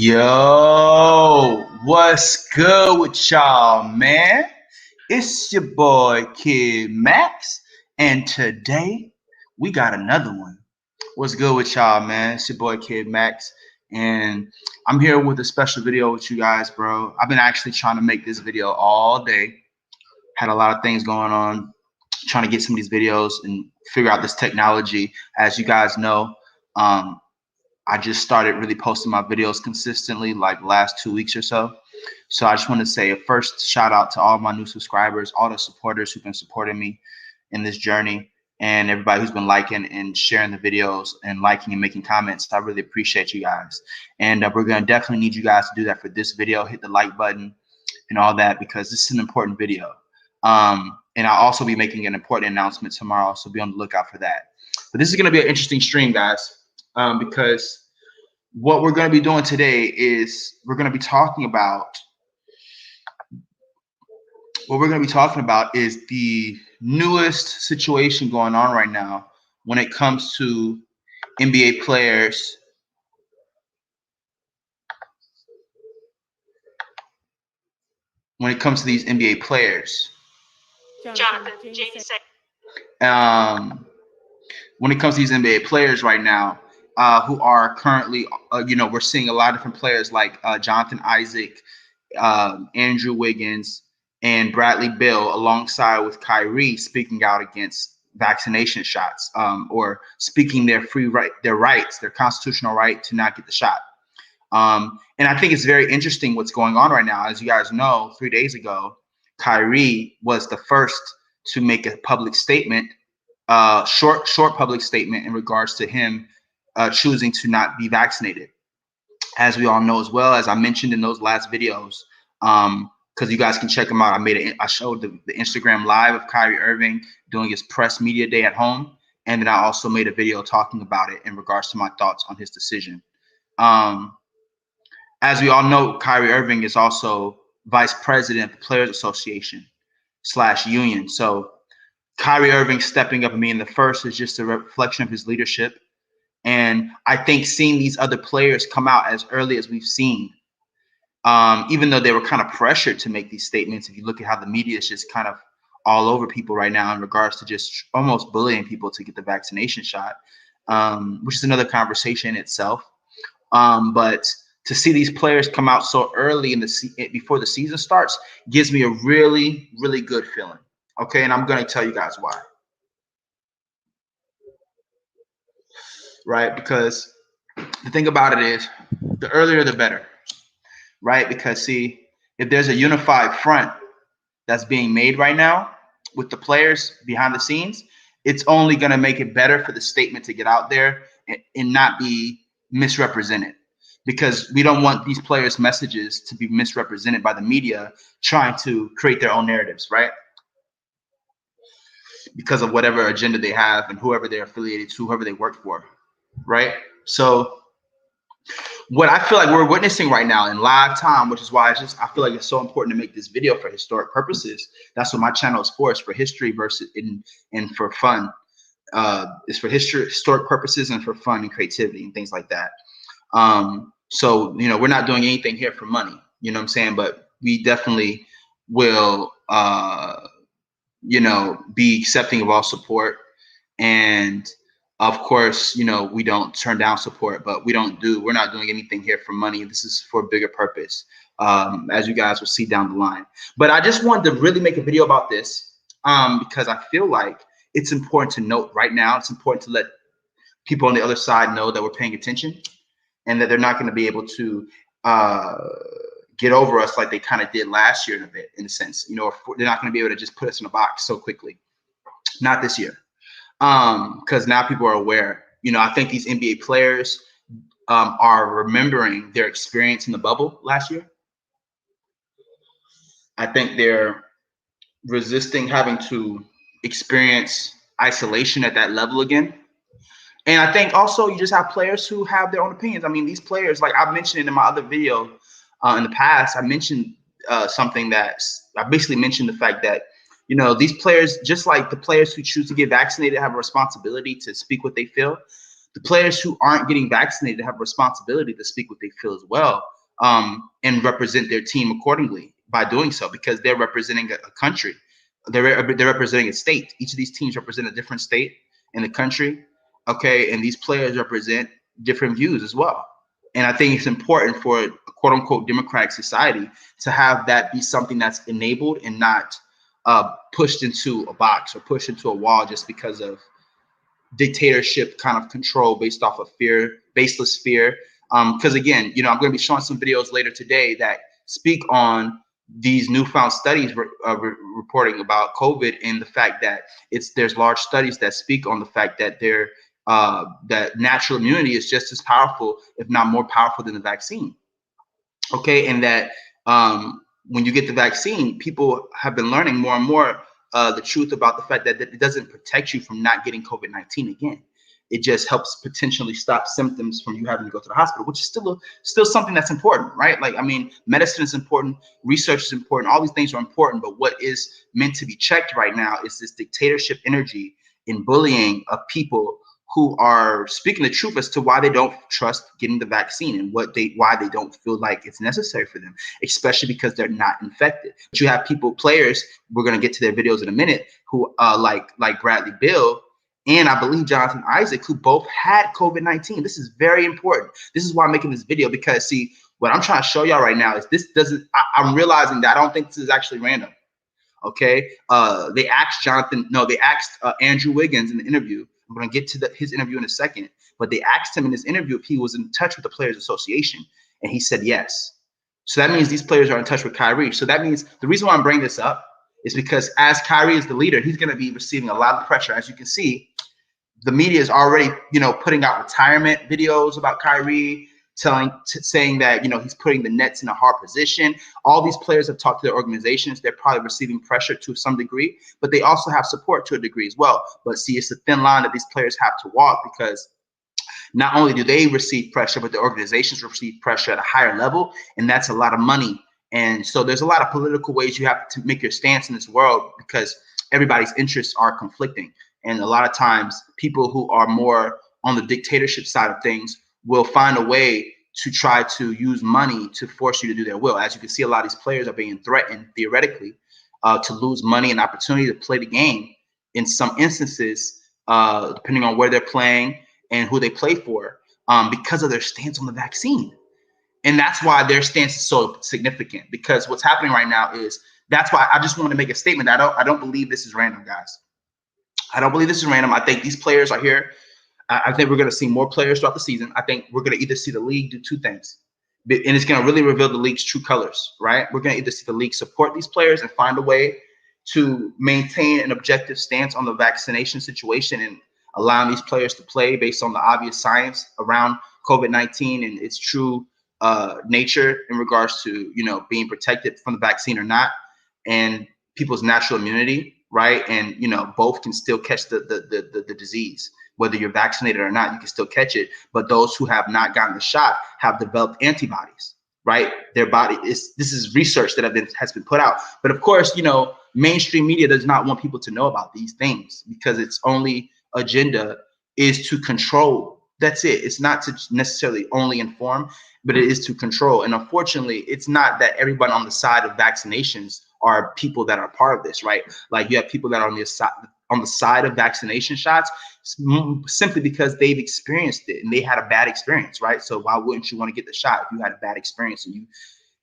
Yo, what's good with y'all, man? It's your boy Kid Max, and today we got another one. What's good with y'all, man? It's your boy Kid Max, and I'm here with a special video with you guys, bro. I've been actually trying to make this video all day. Had a lot of things going on, trying to get some of these videos and figure out this technology. As you guys know, I just started really posting my videos consistently like last 2 weeks or so. So I just want to say a first shout out to all my new subscribers, all the supporters who've been supporting me in this journey, and everybody who's been liking and sharing the videos and liking and making comments. I really appreciate you guys. And we're going to definitely need you guys to do that for this video. Hit the like button and all that, because this is an important video. And I'll also be making an important announcement tomorrow, so be on the lookout for that. But this is going to be an interesting stream, guys. Because what we're going to be doing today is we're going to be talking about the newest situation going on right now when it comes to NBA players. When it comes to these NBA players. Jonathan, Jamie said. When it comes to these NBA players right now, who are currently, we're seeing a lot of different players like Jonathan Isaac, Andrew Wiggins, and Bradley Beal, alongside with KYRIE, speaking out against vaccination shots, or speaking their their constitutional right to not get the shot. And I think it's very interesting what's going on right now. As you guys know, 3 days ago, KYRIE was the first to make a public statement, short public statement in regards to him choosing to not be vaccinated. As we all know, as well, as I mentioned in those last videos, because you guys can check them out. I showed the Instagram live of Kyrie Irving doing his press media day at home, and then I also made a video talking about it in regards to my thoughts on his decision. As we all know, Kyrie Irving is also vice president of the Players Association / union. So Kyrie Irving stepping up and being the first is just a reflection of his leadership. And I think seeing these other players come out as early as we've seen, even though they were kind of pressured to make these statements, if you look at how the media is just kind of all over people right now in regards to just almost bullying people to get the vaccination shot, which is another conversation in itself. But to see these players come out so early before the season starts gives me a really, really good feeling. Okay, and I'm going to tell you guys why. Right, because the thing about it is, the earlier the better, right? Because see, if there's a unified front that's being made right now with the players behind the scenes, it's only going to make it better for the statement to get out there and not be misrepresented, because we don't want these players' messages to be misrepresented by the media trying to create their own narratives, right? Because of whatever agenda they have and whoever they're affiliated to, whoever they work for. Right. So what I feel like we're witnessing right now in live time, which is why I feel like it's so important to make this video for historic purposes. That's what my channel is for. It's for history versus and for fun. It's for historic purposes and for fun and creativity and things like that. So, we're not doing anything here for money, you know what I'm saying? But we definitely will, be accepting of all support. And of course, we don't turn down support, but we're not doing anything here for money. This is for a bigger purpose, as you guys will see down the line. But I just wanted to really make a video about this, because I feel like it's important to note right now. It's important to let people on the other side know that we're paying attention and that they're not going to be able to get over us like they kind of did last year in a sense. They're not going to be able to just put us in a box so quickly. Not this year. Because now people are aware. I think these NBA players are remembering their experience in the bubble last year. I think they're resisting having to experience isolation at that level again. And I think also you just have players who have their own opinions. I mean, these players, like I mentioned in my other video in the past, I mentioned something that I basically mentioned the fact that these players, just like the players who choose to get vaccinated, have a responsibility to speak what they feel. The players who aren't getting vaccinated have a responsibility to speak what they feel as well. and represent their team accordingly by doing so, because they're representing a country. They're representing a state. Each of these teams represent a different state in the country. Okay, and these players represent different views as well. And I think it's important for a quote unquote democratic society to have that be something that's enabled and not pushed into a box or pushed into a wall just because of dictatorship kind of control based off of fear, baseless fear. Because again, I'm going to be showing some videos later today that speak on these newfound studies reporting about COVID, and the fact that there's large studies that speak on the fact that that natural immunity is just as powerful, if not more powerful, than the vaccine. Okay, and that when you get the vaccine, people have been learning more and more the truth about the fact that it doesn't protect you from not getting COVID-19 again. It just helps potentially stop symptoms from you having to go to the hospital, which is still something that's important, right? Like, I mean, medicine is important, research is important, all these things are important, but what is meant to be checked right now is this dictatorship energy and bullying of people who are speaking the truth as to why they don't trust getting the vaccine and why they don't feel like it's necessary for them, especially because they're not infected. But you have players, we're going to get to their videos in a minute, who like Bradley Beal and I believe Jonathan Isaac, who both had COVID-19. This is very important. This is why I'm making this video, because see, what I'm trying to show y'all right now is I'm realizing that I don't think this is actually random. Okay, they asked Andrew Wiggins in the interview. I'm going to get to his interview in a second, but they asked him in this interview if he was in touch with the Players Association, and he said yes. So that means these players are in touch with KYRIE. So that means the reason why I'm bringing this up is because as KYRIE is the leader, he's going to be receiving a lot of pressure. As you can see, the media is already, putting out retirement videos about KYRIE, saying that, he's putting the Nets in a hard position. All these players have talked to their organizations. They're probably receiving pressure to some degree, but they also have support to a degree as well. But see, it's a thin line that these players have to walk, because not only do they receive pressure, but the organizations receive pressure at a higher level, and that's a lot of money. And so there's a lot of political ways you have to make your stance in this world, because everybody's interests are conflicting. And a lot of times people who are more on the dictatorship side of things will find a way to try to use money to force you to do their will. As you can see, a lot of these players are being threatened theoretically to lose money and opportunity to play the game in some instances, depending on where they're playing and who they play for, because of their stance on the vaccine. And that's why their stance is so significant, because what's happening right now is, that's why I just want to make a statement. I don't believe this is random, guys. I don't believe this is random. I think these players are here. I think we're going to see more players throughout the season. I think we're going to either see the league do two things, and it's going to really reveal the league's true colors, right? We're going to either see the league support these players and find a way to maintain an objective stance on the vaccination situation and allowing these players to play based on the obvious science around COVID-19 and its true nature in regards to, being protected from the vaccine or not, and people's natural immunity, right? And, both can still catch the disease. Whether you're vaccinated or not, you can still catch it. But those who have not gotten the shot have developed antibodies, right? Their body this is research that has been put out. But of course, mainstream media does not want people to know about these things, because its only agenda is to control. That's it. It's not to necessarily only inform, but it is to control. And unfortunately, it's not that everyone on the side of vaccinations are people that are part of this, right? Like, you have people that are on the side of vaccination shots simply because they've experienced it and they had a bad experience, right? So why wouldn't you want to get the shot if you had a bad experience and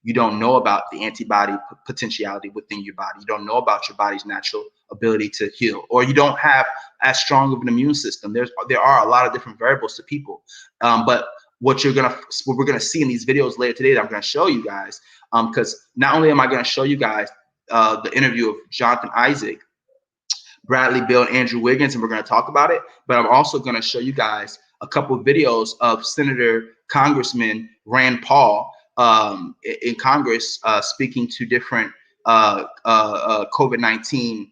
you don't know about the antibody potentiality within your body? You don't know about your body's natural ability to heal, or you don't have as strong of an immune system. There are a lot of different variables to people. But what we're gonna see in these videos later today that I'm gonna show you guys, because not only am I gonna show you guys the interview of Jonathan Isaac, Bradley Beal, and Andrew Wiggins, and we're going to talk about it, but I'm also going to show you guys a couple of videos of Senator Congressman Rand Paul in Congress speaking to different COVID-19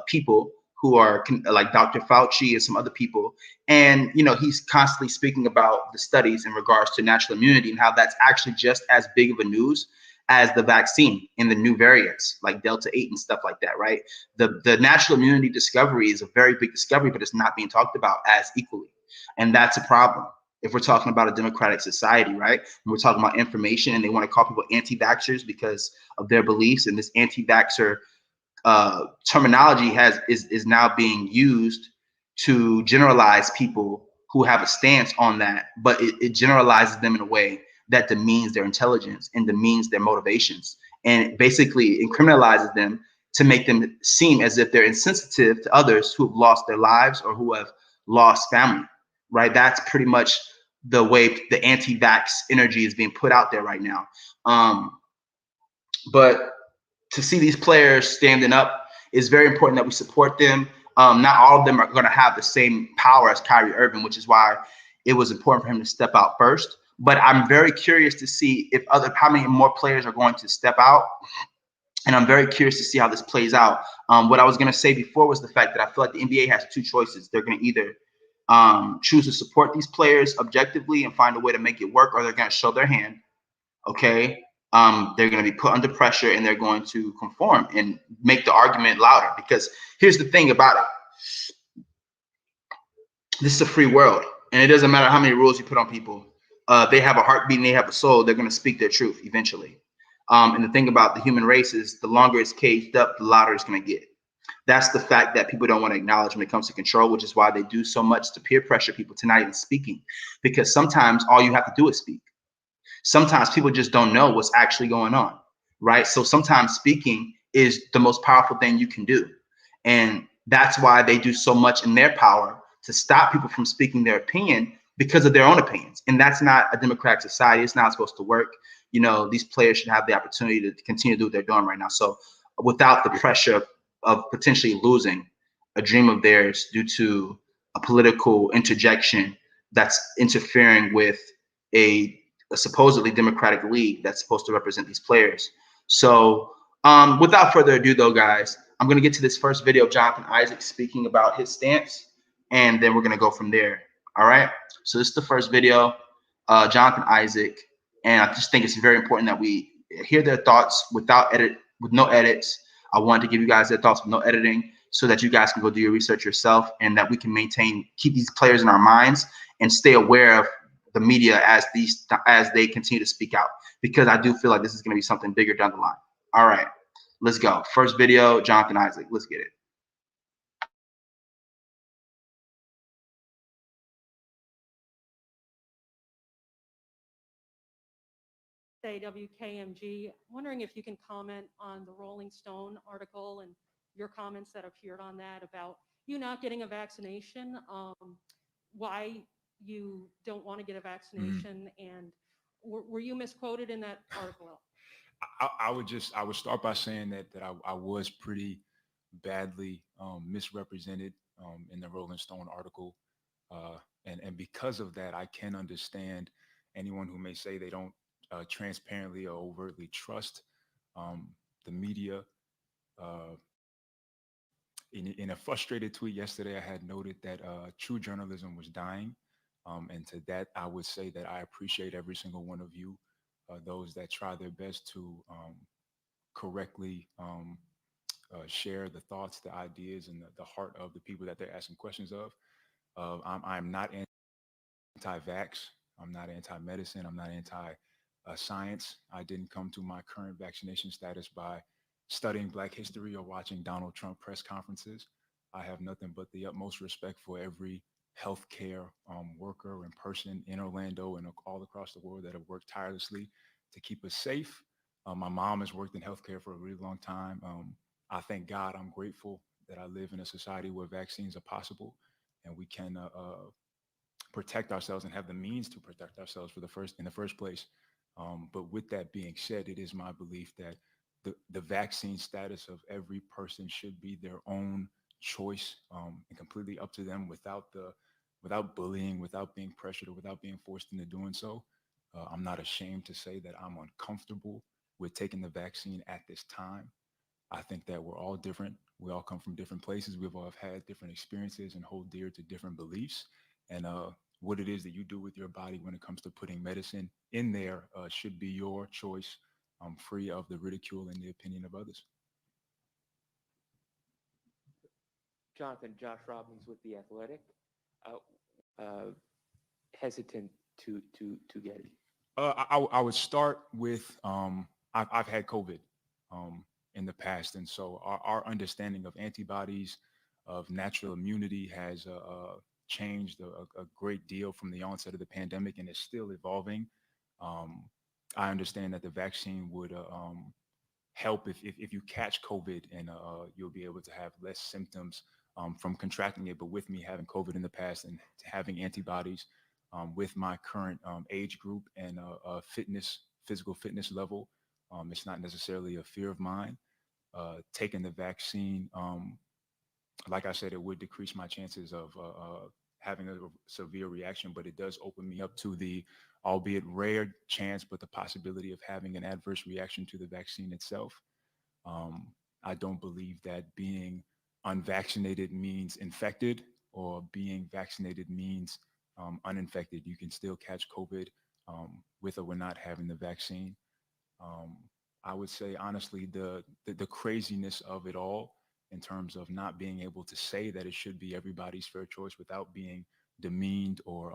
people who are like Dr. Fauci and some other people. And, he's constantly speaking about the studies in regards to natural immunity and how that's actually just as big of a news as the vaccine and the new variants like Delta 8 and stuff like that, right? The natural immunity discovery is a very big discovery, but it's not being talked about as equally. And that's a problem. if we're talking about a democratic society, right? When we're talking about information and they want to call people anti-vaxxers because of their beliefs, and this anti-vaxxer terminology is now being used to generalize people who have a stance on that, but it generalizes them in a way that demeans their intelligence and demeans their motivations, and basically it criminalizes them to make them seem as if they're insensitive to others who have lost their lives or who have lost family, right? That's pretty much the way the anti-vax energy is being put out there right now. But to see these players standing up is very important that we support them. Not all of them are going to have the same power as Kyrie Irving, which is why it was important for him to step out first. But I'm very curious to see if how many more players are going to step out. And I'm very curious to see how this plays out. What I was going to say before was the fact that I feel like the NBA has two choices. They're going to either choose to support these players objectively and find a way to make it work, or they're going to show their hand. Okay. They're going to be put under pressure and they're going to conform and make the argument louder. Because here's the thing about it. This is a free world, and it doesn't matter how many rules you put on people. They have a heartbeat and they have a soul. They're going to speak their truth eventually. And the thing about the human race is the longer it's caged up, the louder it's going to get. That's the fact that people don't want to acknowledge when it comes to control, which is why they do so much to peer pressure people to not even speaking. Because sometimes all you have to do is speak. Sometimes people just don't know what's actually going on, right? So sometimes speaking is the most powerful thing you can do. And that's why they do so much in their power to stop people from speaking their opinion because of their own opinions. And that's not a democratic society. It's not supposed to work. You know, these players should have the opportunity to continue to do what they're doing right now. So without the pressure of potentially losing a dream of theirs due to a political interjection that's interfering with a supposedly democratic league that's supposed to represent these players. So without further ado though, guys, I'm going to get to this first video of Jonathan Isaac speaking about his stance, and then we're going to go from there. All right. So this is the first video, Jonathan Isaac. And I just think it's very important that we hear their thoughts with no edits. I wanted to give you guys their thoughts with no editing so that you guys can go do your research yourself, and that we can keep these players in our minds and stay aware of the media as they continue to speak out, because I do feel like this is going to be something bigger down the line. All right, let's go. First video, Jonathan Isaac. Let's get it. WKMG. Wondering if you can comment on the Rolling Stone article and your comments that appeared on that about you not getting a vaccination, why you don't want to get a vaccination, and were you misquoted in that article? I would start by saying that I was pretty badly misrepresented in the Rolling Stone article, and because of that, I can understand anyone who may say they don't transparently or overtly trust the media. Uh, in a frustrated tweet yesterday, I had noted that true journalism was dying, and to that, I would say that I appreciate every single one of you, those that try their best to correctly share the thoughts, the ideas, and the heart of the people that they're asking questions of. I'm not anti-vax. I'm not anti-medicine. I'm not anti-science. I didn't come to my current vaccination status by studying Black history or watching Donald Trump press conferences. I have nothing but the utmost respect for every healthcare worker and person in Orlando and all across the world that have worked tirelessly to keep us safe. My mom has worked in healthcare for a really long time. I thank God, I'm grateful that I live in a society where vaccines are possible and we can protect ourselves and have the means to protect ourselves in the first place. But with that being said, it is my belief that the vaccine status of every person should be their own choice, and completely up to them without bullying, without being pressured, or without being forced into doing so. I'm not ashamed to say that I'm uncomfortable with taking the vaccine at this time. I think that we're all different. We all come from different places. We've all had different experiences and hold dear to different beliefs. And what it is that you do with your body when it comes to putting medicine in there should be your choice, free of the ridicule and the opinion of others. Jonathan, Josh Robbins with The Athletic. Uh, hesitant to get it? I would start with I've had COVID in the past, and so our understanding of antibodies, of natural immunity, has changed a great deal from the onset of the pandemic, and is still evolving. Um, I understand that the vaccine would help if you catch COVID, and you'll be able to have less symptoms from contracting it. But with me having COVID in the past and having antibodies with my current age group and physical fitness level, it's not necessarily a fear of mine. Taking the vaccine, like I said, it would decrease my chances of having a severe reaction, but it does open me up to the, albeit rare chance, but the possibility of having an adverse reaction to the vaccine itself. Um, I don't believe that being unvaccinated means infected, or being vaccinated means uninfected. You can still catch COVID with or not having the vaccine. Um, I would say honestly, the craziness of it all, in terms of not being able to say that it should be everybody's fair choice without being demeaned or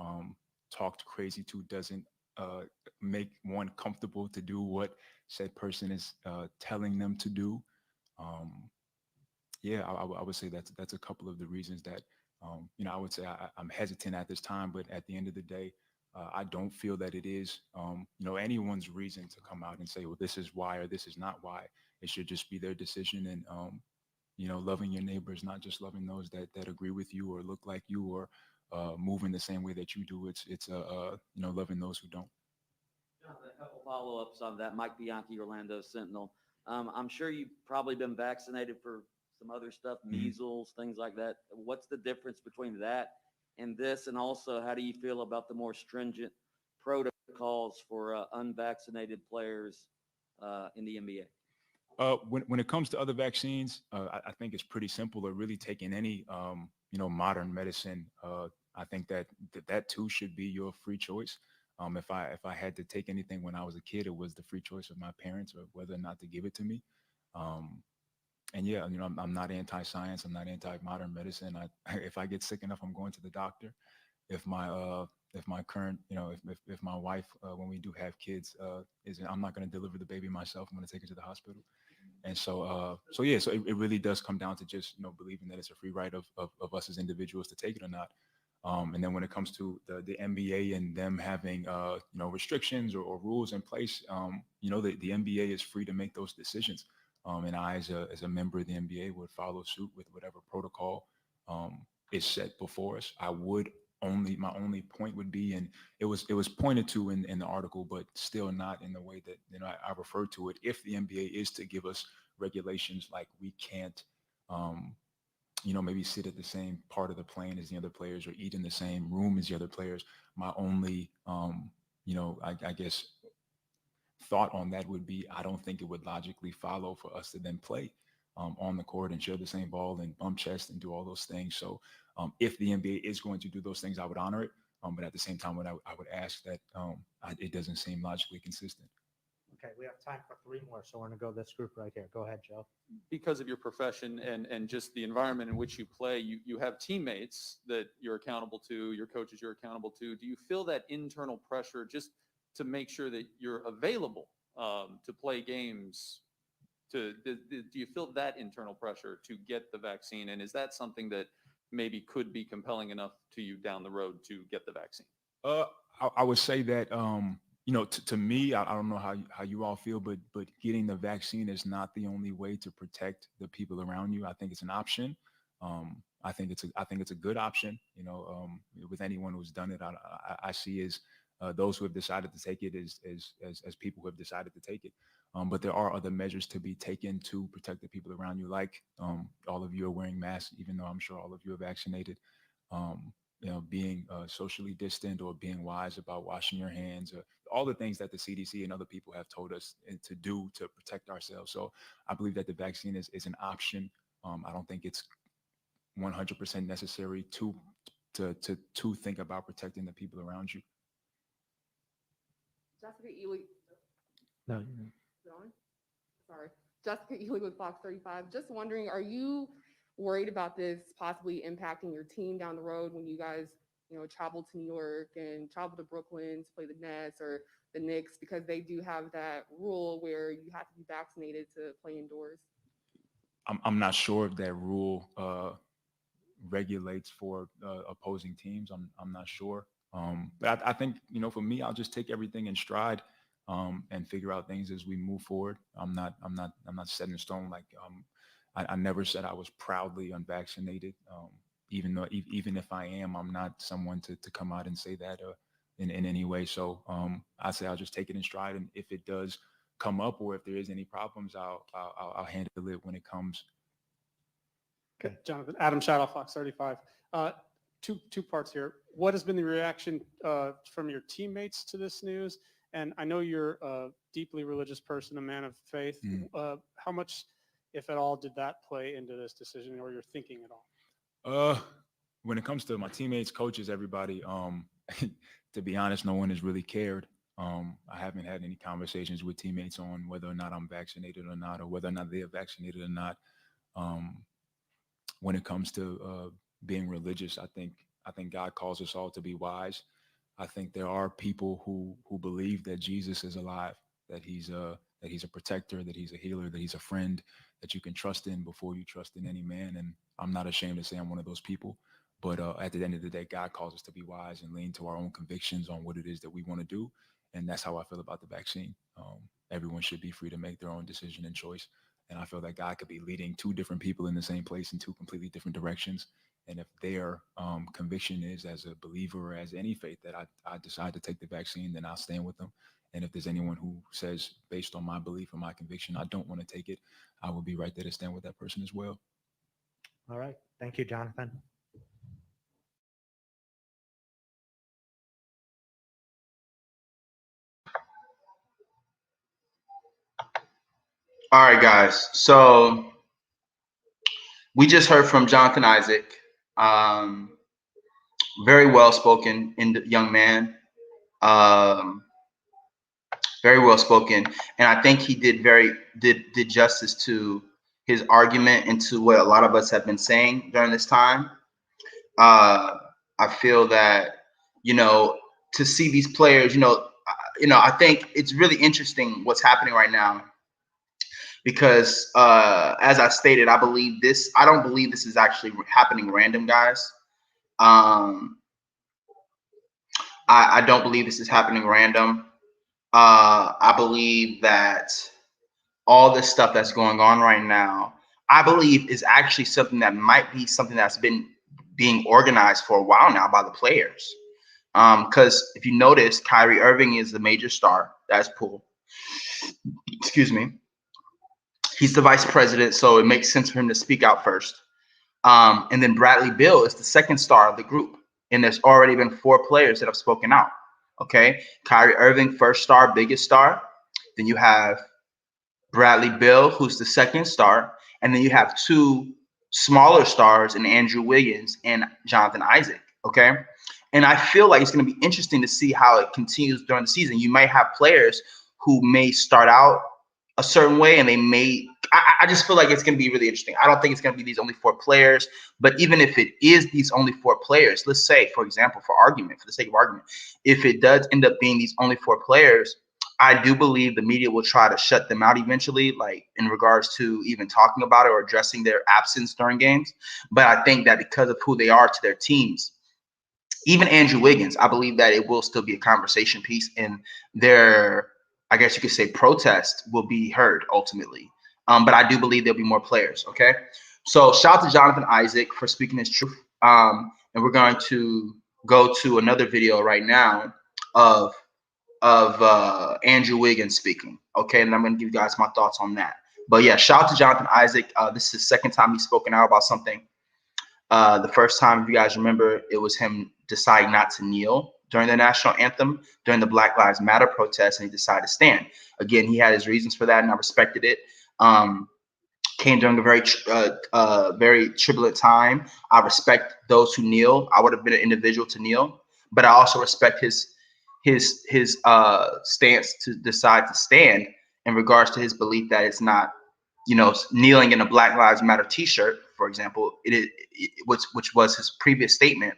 talked crazy to, doesn't uh, make one comfortable to do what said person is telling them to do. Um, yeah, I would say that's a couple of the reasons that I would say I'm hesitant at this time. But at the end of the day, I don't feel that it is anyone's reason to come out and say, well, this is why or this is not why. It should just be their decision. And loving your neighbors, not just loving those that agree with you or look like you or move in the same way that you do. It's loving those who don't. Jonathan, a couple follow-ups on that. Mike Bianchi, Orlando Sentinel. I'm sure you've probably been vaccinated for some other stuff, measles, things like that. What's the difference between that and this? And also, how do you feel about the more stringent protocols for unvaccinated players in the NBA? When it comes to other vaccines, I think it's pretty simple. Or really taking any modern medicine, I think that too should be your free choice. If I had to take anything when I was a kid, it was the free choice of my parents or whether or not to give it to me. And yeah, I'm not anti-science. I'm not anti-modern medicine. If I get sick enough, I'm going to the doctor. If my current, if my wife, when we do have kids, I'm not going to deliver the baby myself. I'm going to take her to the hospital. And so it really does come down to just, believing that it's a free right of us as individuals to take it or not. And then when it comes to the NBA and them having, restrictions or rules in place, the NBA is free to make those decisions. And I, as a member of the NBA, would follow suit with whatever protocol is set before us. My only point would be, and it was pointed to in the article, but still not in the way that I referred to it. If the NBA is to give us regulations like we can't, maybe sit at the same part of the plane as the other players or eat in the same room as the other players, my only, I guess thought on that would be, I don't think it would logically follow for us to then play on the court and share the same ball and bump chest and do all those things. So if the NBA is going to do those things, I would honor it. But at the same time, I would ask that it doesn't seem logically consistent. Okay, we have time for three more, so we're going to go this group right here. Go ahead, Joe. Because of your profession and just the environment in which you play, you have teammates that you're accountable to, your coaches you're accountable to. Do you feel that internal pressure just to make sure that you're available to play games? Do you feel that internal pressure to get the vaccine? And is that something that maybe could be compelling enough to you down the road to get the vaccine? I would say that, to me, I don't know how you all feel, but getting the vaccine is not the only way to protect the people around you. I think it's an option. I think it's a good option. With anyone who's done it, I see as those who have decided to take it as people who have decided to take it. But there are other measures to be taken to protect the people around you, like all of you are wearing masks, even though I'm sure all of you are vaccinated. Being socially distant or being wise about washing your hands, all the things that the CDC and other people have told us to do to protect ourselves. So I believe that the vaccine is an option. I don't think it's 100% necessary to think about protecting the people around you. Jessica Ely. No. Is it on? Sorry. Jessica Ely with Fox 35. Just wondering, are you worried about this possibly impacting your team down the road when you guys travel to New York and travel to Brooklyn to play the Nets or the Knicks, because they do have that rule where you have to be vaccinated to play indoors? I'm not sure if that rule regulates for opposing teams. I'm not sure. But I think, for me, I'll just take everything in stride and figure out things as we move forward. I'm not set in stone. Like I never said I was proudly unvaccinated. Even if I am, I'm not someone to come out and say that in any way. So I say I'll just take it in stride, and if it does come up or if there is any problems, I'll handle it when it comes. Okay, Jonathan. Adam Shadow, Fox 35. Two parts here. What has been the reaction from your teammates to this news? And I know you're a deeply religious person, a man of faith. How much, if at all, did that play into this decision or your thinking at all? When it comes to my teammates, coaches, everybody, to be honest, no one has really cared. I haven't had any conversations with teammates on whether or not I'm vaccinated or not, or whether or not they are vaccinated or not. When it comes to being religious, I think God calls us all to be wise. I think there are people who believe that Jesus is alive, that he's a protector, that he's a healer, that he's a friend that you can trust in before you trust in any man. And I'm not ashamed to say I'm one of those people. But at the end of the day, God calls us to be wise and lean to our own convictions on what it is that we want to do. And that's how I feel about the vaccine. Everyone should be free to make their own decision and choice. And I feel that God could be leading two different people in the same place in two completely different directions. And if their conviction is as a believer or as any faith that I decide to take the vaccine, then I'll stand with them. And if there's anyone who says, based on my belief or my conviction, I don't want to take it, I will be right there to stand with that person as well. All right. Thank you, Jonathan. All right, guys. So we just heard from Jonathan Isaac. Very well spoken young man. Very well spoken, and I think he did justice to his argument and to what a lot of us have been saying during this time. I feel that to see these players, I think it's really interesting what's happening right now. Because as I stated, I don't believe this is actually happening random, guys. I don't believe this is happening random. I believe that all this stuff that's going on right now, I believe is actually something that might be something that's been being organized for a while now by the players. Because if you notice, Kyrie Irving is the major star. That's Poole. Excuse me. He's the vice president, so it makes sense for him to speak out first. And then Bradley Beal is the second star of the group. And there's already been 4 players that have spoken out. Okay. Kyrie Irving, first star, biggest star. Then you have Bradley Beal, who's the second star. And then you have 2 smaller stars in Andrew Wiggins and Jonathan Isaac. Okay. And I feel like it's going to be interesting to see how it continues during the season. You might have players who may start out a certain way, and they may. I just feel like it's going to be really interesting. I don't think it's going to be these only 4 players, but even if it is these only 4 players, let's say, for example, for the sake of argument, if it does end up being these only 4 players, I do believe the media will try to shut them out eventually, like in regards to even talking about it or addressing their absence during games. But I think that because of who they are to their teams, even Andrew Wiggins, I believe that it will still be a conversation piece, and their, I guess you could say, protest will be heard ultimately. But I do believe there'll be more players. Okay. So shout out to Jonathan Isaac for speaking his truth. And we're going to go to another video right now of Andrew Wiggins speaking. Okay. And I'm going to give you guys my thoughts on that. But yeah, shout out to Jonathan Isaac. This is the second time he's spoken out about something. The first time, if you guys remember, it was him deciding not to kneel during the national anthem, during the Black Lives Matter protest, and he decided to stand. Again, he had his reasons for that, and I respected it. Came during a very turbulent time. I respect those who kneel. I would have been an individual to kneel, but I also respect his stance to decide to stand in regards to his belief that it's not, kneeling in a Black Lives Matter T-shirt, for example, which was his previous statement,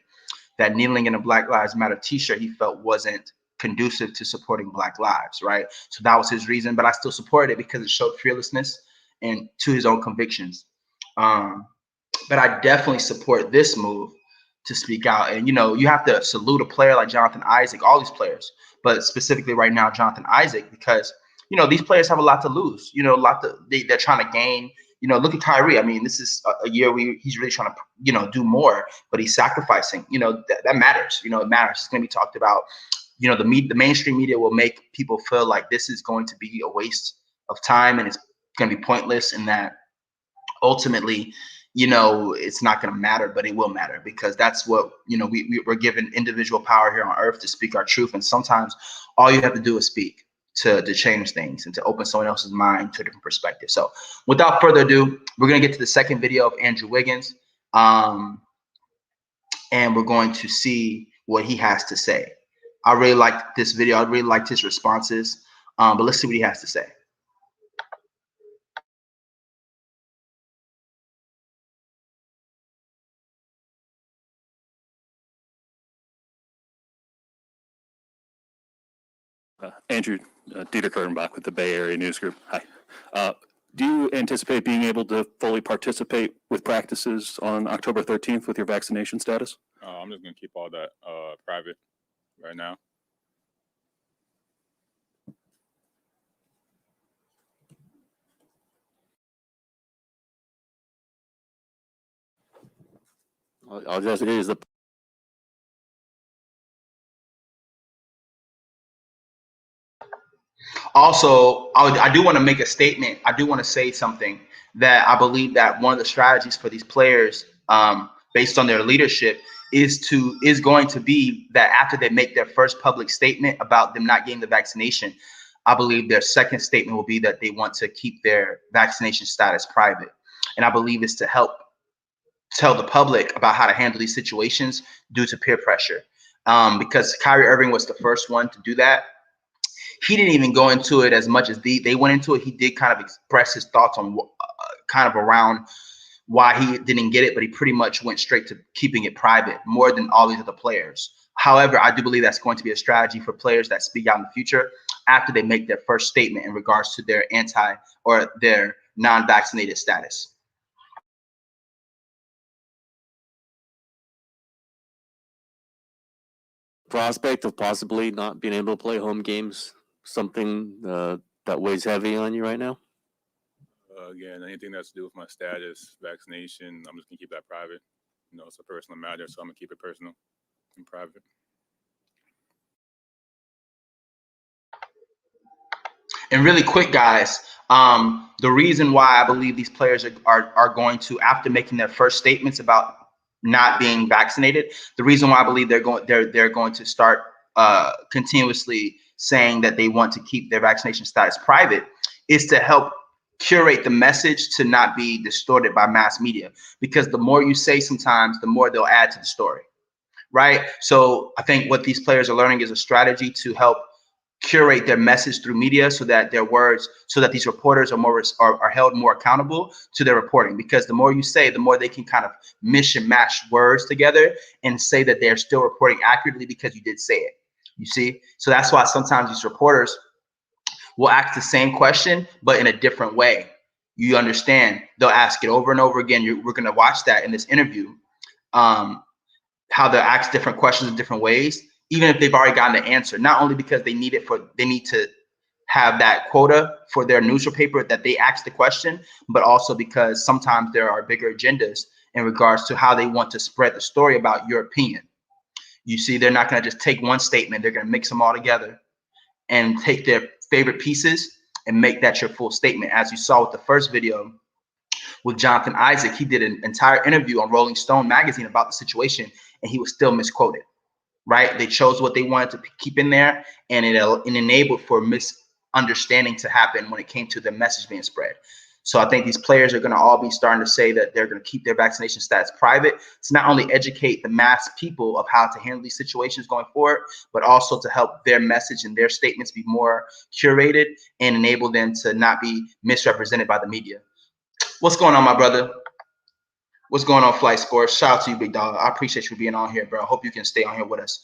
that kneeling in a Black Lives Matter t-shirt he felt wasn't conducive to supporting Black lives, right? So that was his reason, but I still supported it because it showed fearlessness and to his own convictions. But I definitely support this move to speak out. And, you know, you have to salute a player like Jonathan Isaac, all these players, but specifically right now, Jonathan Isaac, because, you know, these players have a lot to lose, you know, they're trying to gain. You know, look at KYRIE. I mean, this is a year where he's really trying to, you know, do more, but he's sacrificing. You know, that matters. You know, it matters. It's going to be talked about. You know, the mainstream media will make people feel like this is going to be a waste of time and it's going to be pointless, and that ultimately, you know, it's not going to matter, but it will matter, because that's what, you know, we're given individual power here on earth to speak our truth. And sometimes all you have to do is speak to change things and to open someone else's mind to a different perspective. So without further ado, we're going to get to the second video of Andrew Wiggins. And we're going to see what he has to say. I really liked this video. I really liked his responses. But let's see what he has to say. Andrew, Dieter Kurtenbach with the Bay Area News Group. Hi. Do you anticipate being able to fully participate with practices on October 13th with your vaccination status? I'm just going to keep all that private right now. All just is the Also, I do want to make a statement. I do want to say something that I believe that one of the strategies for these players, based on their leadership, is going to be that after they make their first public statement about them not getting the vaccination, I believe their second statement will be that they want to keep their vaccination status private. And I believe it's to help tell the public about how to handle these situations due to peer pressure. Because Kyrie Irving was the first one to do that. He didn't even go into it as much as they went into it. He did kind of express his thoughts on kind of around why he didn't get it, but he pretty much went straight to keeping it private more than all these other players. However, I do believe that's going to be a strategy for players that speak out in the future after they make their first statement in regards to their or their non-vaccinated status. prospect of possibly not being able to play home games something that weighs heavy on you right now? Again, anything that's to do with my status, vaccination, I'm just going to keep that private. You know, it's a personal matter, so I'm going to keep it personal and private. And really quick, guys, the reason why I believe these players are going to, after making their first statements about not being vaccinated, the reason why I believe they're going to start continuously saying that they want to keep their vaccination status private is to help curate the message to not be distorted by mass media. Because the more you say sometimes, the more they'll add to the story, right? So I think what these players are learning is a strategy to help curate their message through media so that their words, so that these reporters are held more accountable to their reporting. Because the more you say, the more they can kind of mish and mash words together and say that they're still reporting accurately because you did say it. You see? So that's why sometimes these reporters will ask the same question, but in a different way. You understand? They'll ask it over and over again. We're going to watch that in this interview, how they'll ask different questions in different ways, even if they've already gotten the answer, not only because they need to have that quota for their newspaper that they asked the question, but also because sometimes there are bigger agendas in regards to how they want to spread the story about your opinion. You see, they're not going to just take one statement. They're going to mix them all together and take their favorite pieces and make that your full statement. As you saw with the first video with Jonathan Isaac, he did an entire interview on Rolling Stone magazine about the situation, and he was still misquoted, right? They chose what they wanted to keep in there, and it enabled for misunderstanding to happen when it came to the message being spread. So I think these players are going to all be starting to say that they're going to keep their vaccination stats private to not only educate the mass people of how to handle these situations going forward, but also to help their message and their statements be more curated and enable them to not be misrepresented by the media. What's going on, my brother? What's going on, Flight Sports? Shout out to you, big dog. I appreciate you being on here, bro. I hope you can stay on here with us.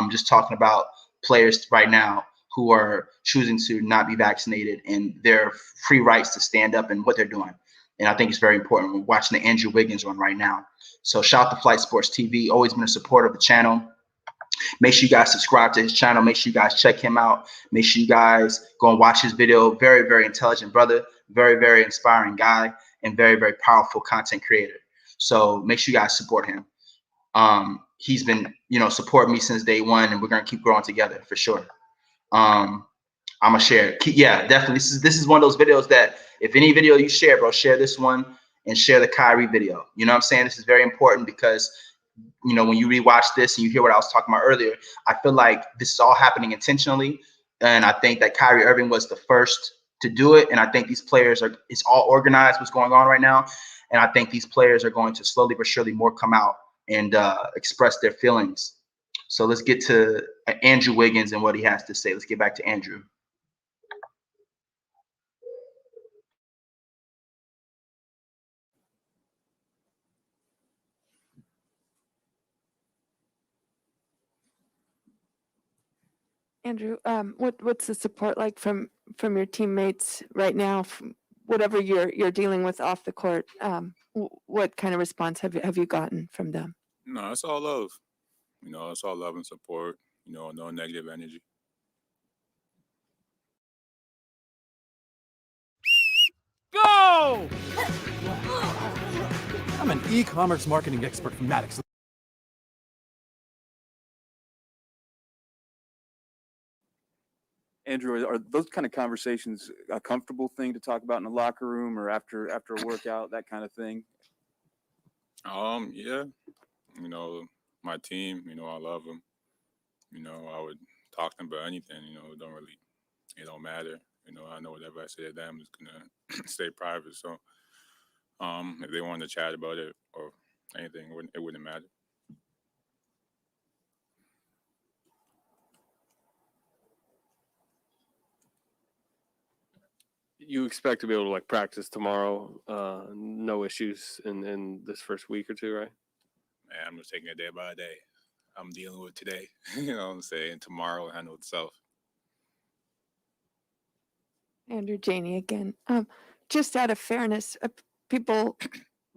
Just talking about players right now who are choosing to not be vaccinated and their free rights to stand up and what they're doing. And I think it's very important. We're watching the Andrew Wiggins one right now. So shout out to Flight Sports TV. Always been a supporter of the channel. Make sure you guys subscribe to his channel. Make sure you guys check him out. Make sure you guys go and watch his video. Very, very intelligent brother. Very, very inspiring guy. And very, very powerful content creator. So make sure you guys support him. He's been, supporting me since day one, and we're gonna keep growing together for sure. I'm gonna share it. Yeah, definitely. This is one of those videos that if any video you share, bro, share this one and share the KYRIE video. You know what I'm saying? This is very important because when you rewatch this and you hear what I was talking about earlier, I feel like this is all happening intentionally. And I think that Kyrie Irving was the first to do it. And I think these players it's all organized what's going on right now. And I think these players are going to slowly but surely more come out and express their feelings. So let's get to Andrew Wiggins and what he has to say. Let's get back to Andrew. Andrew, what's the support like from your teammates right now? From whatever you're dealing with off the court, what kind of response have you gotten from them? No, it's all love. It's all love and support. No negative energy. Go! I'm an e-commerce marketing expert from Maddox. Andrew, are those kind of conversations a comfortable thing to talk about in the locker room or after a workout, that kind of thing? Yeah. My team, I love them. I would talk to them about anything, it don't matter. I know whatever I say to them is gonna stay private. So if they wanted to chat about it or anything, it wouldn't matter. You expect to be able to practice tomorrow, no issues in this first week or two, right? Man, I'm just taking it day by day. I'm dealing with today, you know what I'm saying? Tomorrow will handle itself. Andrew, Janie again. Just out of fairness, people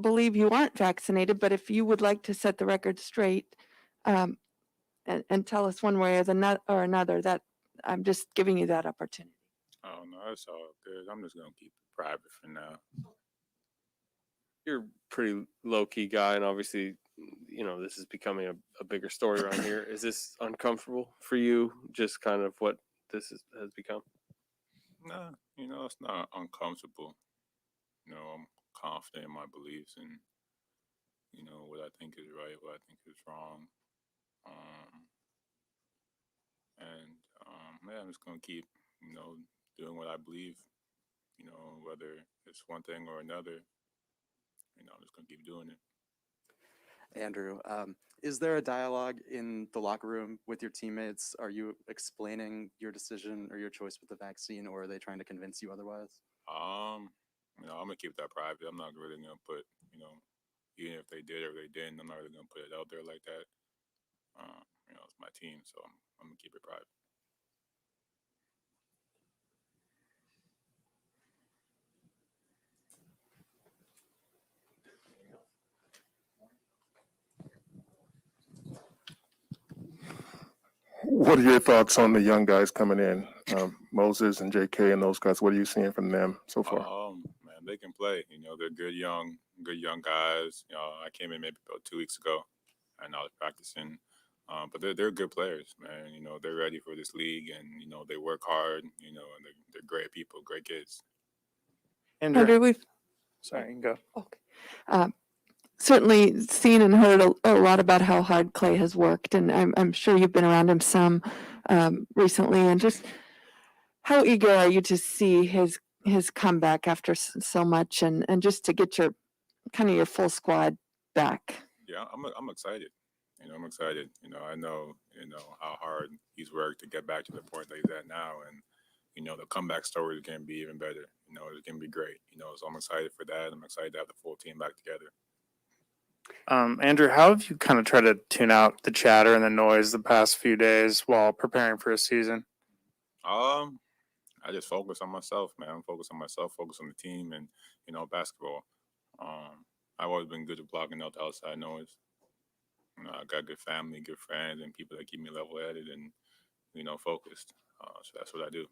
believe you aren't vaccinated, but if you would like to set the record straight and tell us one way or another, that I'm just giving you that opportunity. Oh, no, that's all good. I'm just going to keep it private for now. You're a pretty low-key guy, and obviously, this is becoming a bigger story around here. Is this uncomfortable for you, just kind of what this has become? No, it's not uncomfortable. I'm confident in my beliefs and, what I think is right, what I think is wrong. I'm just going to keep, doing what I believe, whether it's one thing or another, I'm just going to keep doing it. Andrew, is there a dialogue in the locker room with your teammates? Are you explaining your decision or your choice with the vaccine, or are they trying to convince you otherwise? I'm gonna keep that private. I'm not really gonna put, even if they did or they didn't, I'm not really gonna put it out there like that. It's my team, so I'm gonna keep it private. What are your thoughts on the young guys coming in, Moses and JK and those guys? What are you seeing from them so far? Man, they can play. They're good young guys. I came in maybe about 2 weeks ago, and I was practicing. But they're good players, man. They're ready for this league, and they work hard. And they're great people, great kids. Andrew, we've sorry, go. Okay. Certainly seen and heard a lot about how hard Clay has worked, and I'm sure you've been around him some recently. And just how eager are you to see his comeback after so much, and just to get your full squad back? Yeah, I'm excited. I'm excited. I know how hard he's worked to get back to the point that he's at now, and the comeback story is going to be even better. It's going to be great. So I'm excited for that. I'm excited to have the full team back together. Andrew, how have you kind of tried to tune out the chatter and the noise the past few days while preparing for a season? I just focus on myself, man. Focus on myself, focus on the team, and basketball. I've always been good at blocking out the outside noise. I got good family, good friends, and people that keep me level-headed and focused. So that's what I do.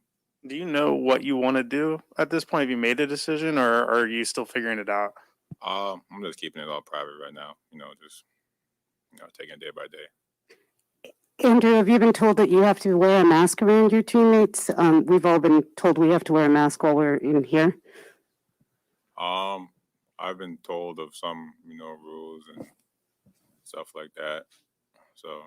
Do you know what you want to do at this point? Have you made a decision, or are you still figuring it out? I'm just keeping it all private right now. Just taking it day by day. Andrew, have you been told that you have to wear a mask around your teammates? We've all been told we have to wear a mask while we're in here. I've been told of some, rules and stuff like that. So.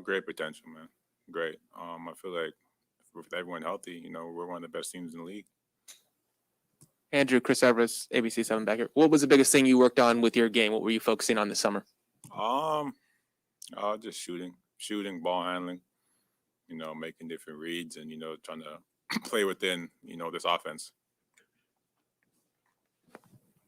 Great potential, man. Great. I feel like with everyone healthy, we're one of the best teams in the league. Andrew, Chris Everest, ABC 7 back here. What was the biggest thing you worked on with your game? What were you focusing on this summer? Just shooting, ball handling, making different reads and, trying to play within, this offense.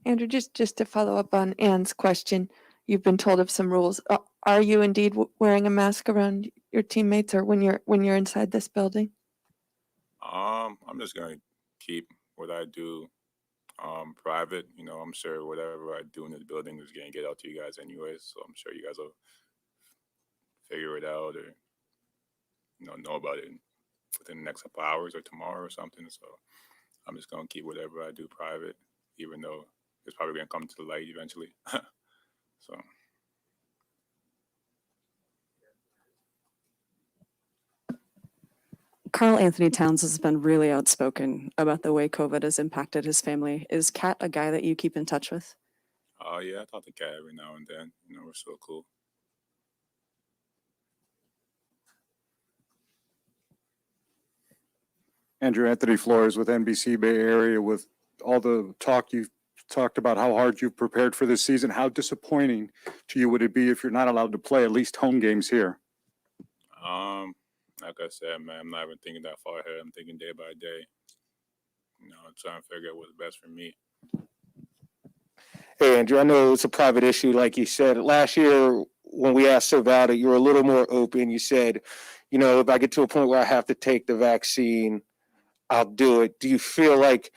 Andrew, just to follow up on Ann's question, you've been told of some rules. Are you indeed wearing a mask around your teammates or when you're inside this building? I'm just gonna keep what I do private. I'm sure whatever I do in this building is gonna get out to you guys anyways. So I'm sure you guys will figure it out or know about it within the next couple hours or tomorrow or something. So I'm just gonna keep whatever I do private, even though it's probably gonna come to the light eventually. So. Carl Anthony Towns has been really outspoken about the way COVID has impacted his family. Is Kat a guy that you keep in touch with? Yeah, I talk to Kat every now and then. We're so cool. Andrew Anthony Flores with NBC Bay Area. With all the talk you've talked about how hard you've prepared for this season, how disappointing to you would it be if you're not allowed to play at least home games here? Like I said, man, I'm not even thinking that far ahead. I'm thinking day by day. I'm trying to figure out what's best for me. Hey, Andrew, I know it's a private issue, like you said. Last year, when we asked about it, you were a little more open. You said, if I get to a point where I have to take the vaccine, I'll do it. Do you feel like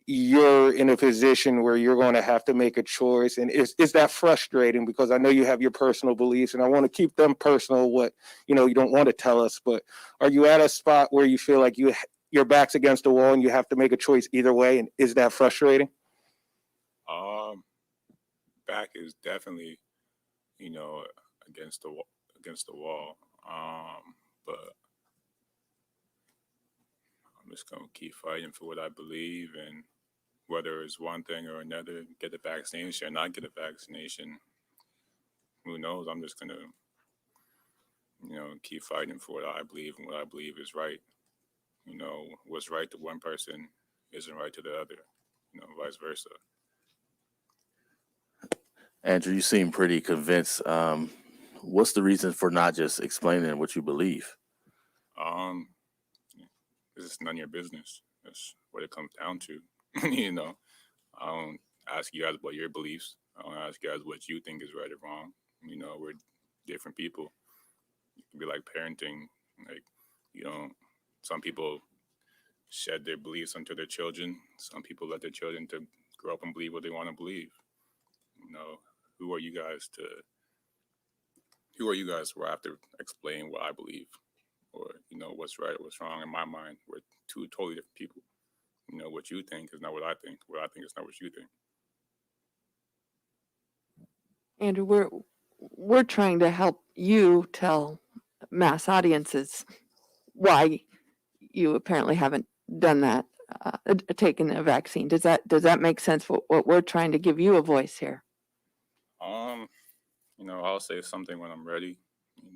you're in a position where you're going to have to make a choice? And is that frustrating? Because I know you have your personal beliefs and I want to keep them personal, what, you don't want to tell us, but are you at a spot where you feel like your back's against the wall and you have to make a choice either way? And is that frustrating? Back is definitely, against the wall. But I'm just going to keep fighting for what I believe, and whether it's one thing or another, get the vaccination or not get a vaccination, who knows? I'm just going to, keep fighting for what I believe, and what I believe is right. What's right to one person isn't right to the other, vice versa. Andrew, you seem pretty convinced. What's the reason for not just explaining what you believe? This is none of your business. That's what it comes down to. I don't ask you guys about your beliefs. I don't ask you guys what you think is right or wrong. We're different people. It can be like parenting. Like, some people shed their beliefs onto their children. Some people let their children to grow up and believe what they want to believe. Who are you guys where I have to explain what I believe or, what's right or what's wrong? In my mind, we're two totally different people. What you think is not what I think. What I think is not what you think. Andrew, we're trying to help you tell mass audiences why you apparently haven't done that, taken a vaccine. Does that make sense? What we're trying to give you a voice here. I'll say something when I'm ready.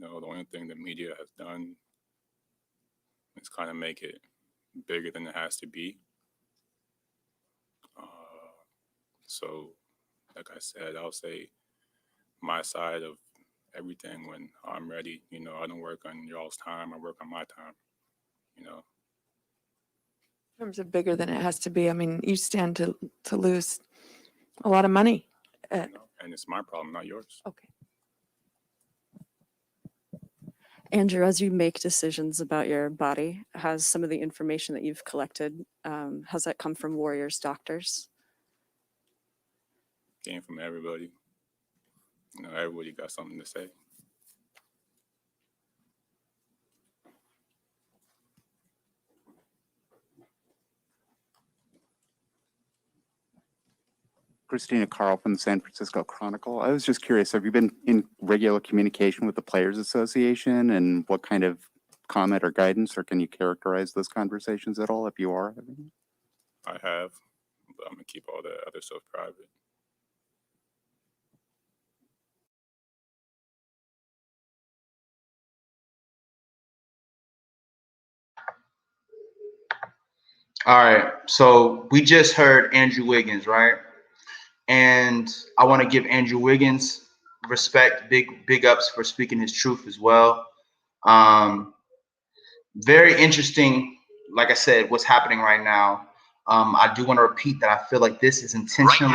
The only thing the media has done is kind of make it bigger than it has to be. So, like I said, I'll say my side of everything when I'm ready. You know, I don't work on y'all's time. I work on my time. You know. In terms of bigger than it has to be, I mean, you stand to lose a lot of money. You know, and it's my problem, not yours. Okay. Andrew, as you make decisions about your body, has some of the information that you've collected, has that come from Warriors doctors? Came from everybody. You know, everybody got something to say. Christina Carl from the San Francisco Chronicle. I was just curious, have you been in regular communication with the Players Association, and what kind of comment or guidance, or can you characterize those conversations at all if you are having? I have, but I'm gonna keep all the other stuff private. All right. So we just heard Andrew Wiggins, right? And I want to give Andrew Wiggins respect, big ups for speaking his truth as well. Very interesting, like I said, what's happening right now. I do want to repeat that I feel like this is intentionally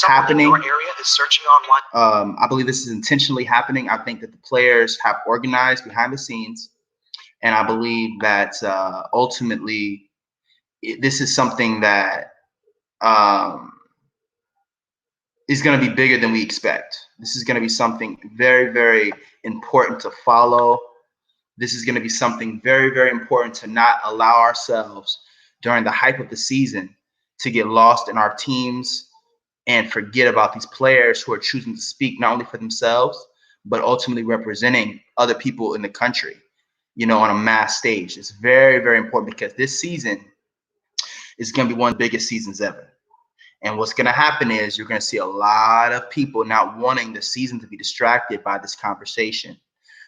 happening. In your area is searching online. I believe this is intentionally happening. I think that the players have organized behind the scenes, and I believe that ultimately this is something that is going to be bigger than we expect. This is going to be something very, very important to follow. This is going to be something very, very important to not allow ourselves during the hype of the season to get lost in our teams and forget about these players who are choosing to speak not only for themselves, but ultimately representing other people in the country, you know, on a mass stage. It's very, very important because this season is going to be one of the biggest seasons ever. And what's going to happen is you're going to see a lot of people not wanting the season to be distracted by this conversation.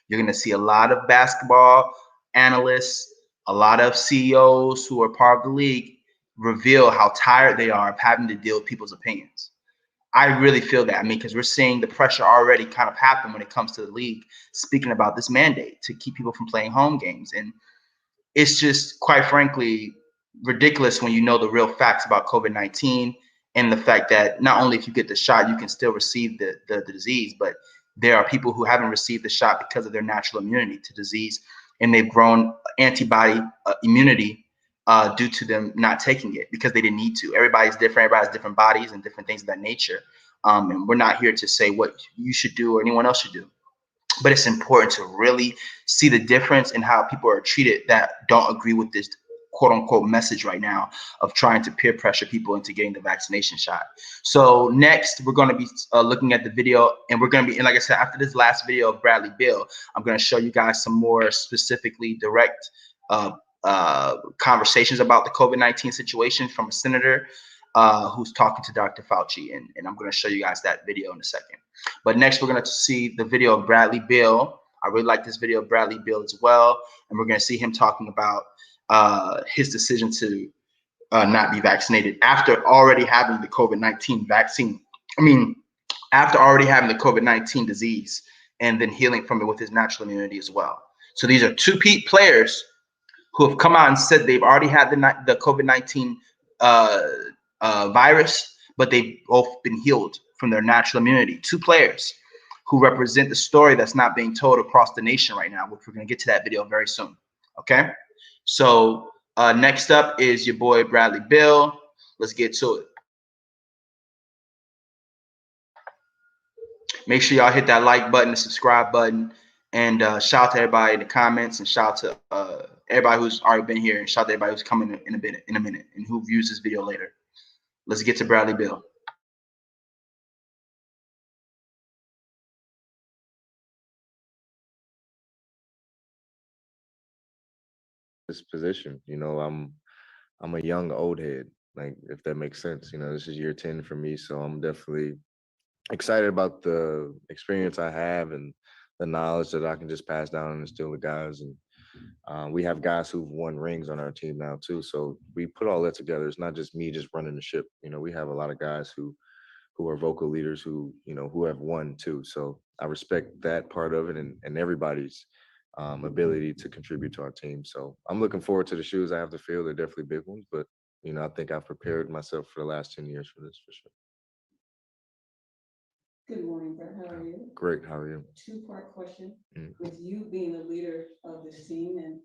You're going to see a lot of basketball analysts, a lot of CEOs who are part of the league reveal how tired they are of having to deal with people's opinions. I really feel that. I mean, because we're seeing the pressure already kind of happen when it comes to the league, speaking about this mandate to keep people from playing home games. And it's just, quite frankly, ridiculous when you know the real facts about COVID-19 and the fact that not only if you get the shot, you can still receive the disease, but there are people who haven't received the shot because of their natural immunity to disease, and they've grown antibody immunity due to them not taking it because they didn't need to. Everybody's different. Everybody has different bodies and different things of that nature. And we're not here to say what you should do or anyone else should do. But it's important to really see the difference in how people are treated that don't agree with this quote unquote message right now of trying to peer pressure people into getting the vaccination shot. So next, we're going to be looking at the video, and we're going to be, and like I said, after this last video of Bradley Beal, I'm going to show you guys some more specifically direct conversations about the COVID-19 situation from a senator who's talking to Dr. Fauci, and I'm going to show you guys that video in a second. But next, we're going to see the video of Bradley Beal. I really like this video of Bradley Beal as well, and we're going to see him talking about his decision to not be vaccinated after already having the COVID-19 vaccine. I mean, after already having the COVID-19 disease and then healing from it with his natural immunity as well. So these are two players who have come out and said they've already had the COVID-19 virus, but they've both been healed from their natural immunity. Two players who represent the story that's not being told across the nation right now, which we're going to get to that video very soon. Okay, so next up is your boy Bradley Beal. Let's get to it. Make sure y'all hit that like button, the subscribe button, and shout out to everybody in the comments, and shout out to everybody who's already been here, and shout out to everybody who's coming in a minute, and who views this video later. Let's get to Bradley Beal. This position, you know, I'm a young old head, like, if that makes sense. You know, this is year 10 for me, so I'm definitely excited about the experience I have and the knowledge that I can just pass down and instill the guys. And we have guys who've won rings on our team now too, so we put all that together. It's not just me just running the ship. You know, we have a lot of guys who are vocal leaders who, who have won too. So I respect that part of it and everybody's ability to contribute to our team. So I'm looking forward to the shoes I have to fill. They're definitely big ones, but I think I've prepared myself for the last 10 years for this for sure. Good morning, Brett. How are you? Great. How are you? Two-part question. With you being the leader of this team and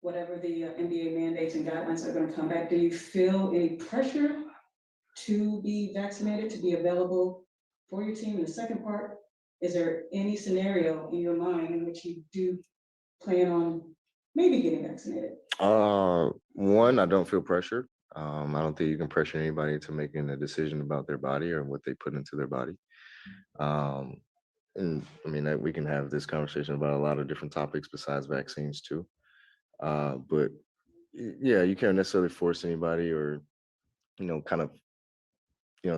whatever the NBA mandates and guidelines are going to come back, do you feel any pressure to be vaccinated, to be available for your team? And the second part, is there any scenario in your mind in which you do plan on maybe getting vaccinated? One, I don't feel pressure. I don't think you can pressure anybody to making a decision about their body or what they put into their body. And I mean, we can have this conversation about a lot of different topics besides vaccines too. But yeah, you can't necessarily force anybody or, kind of,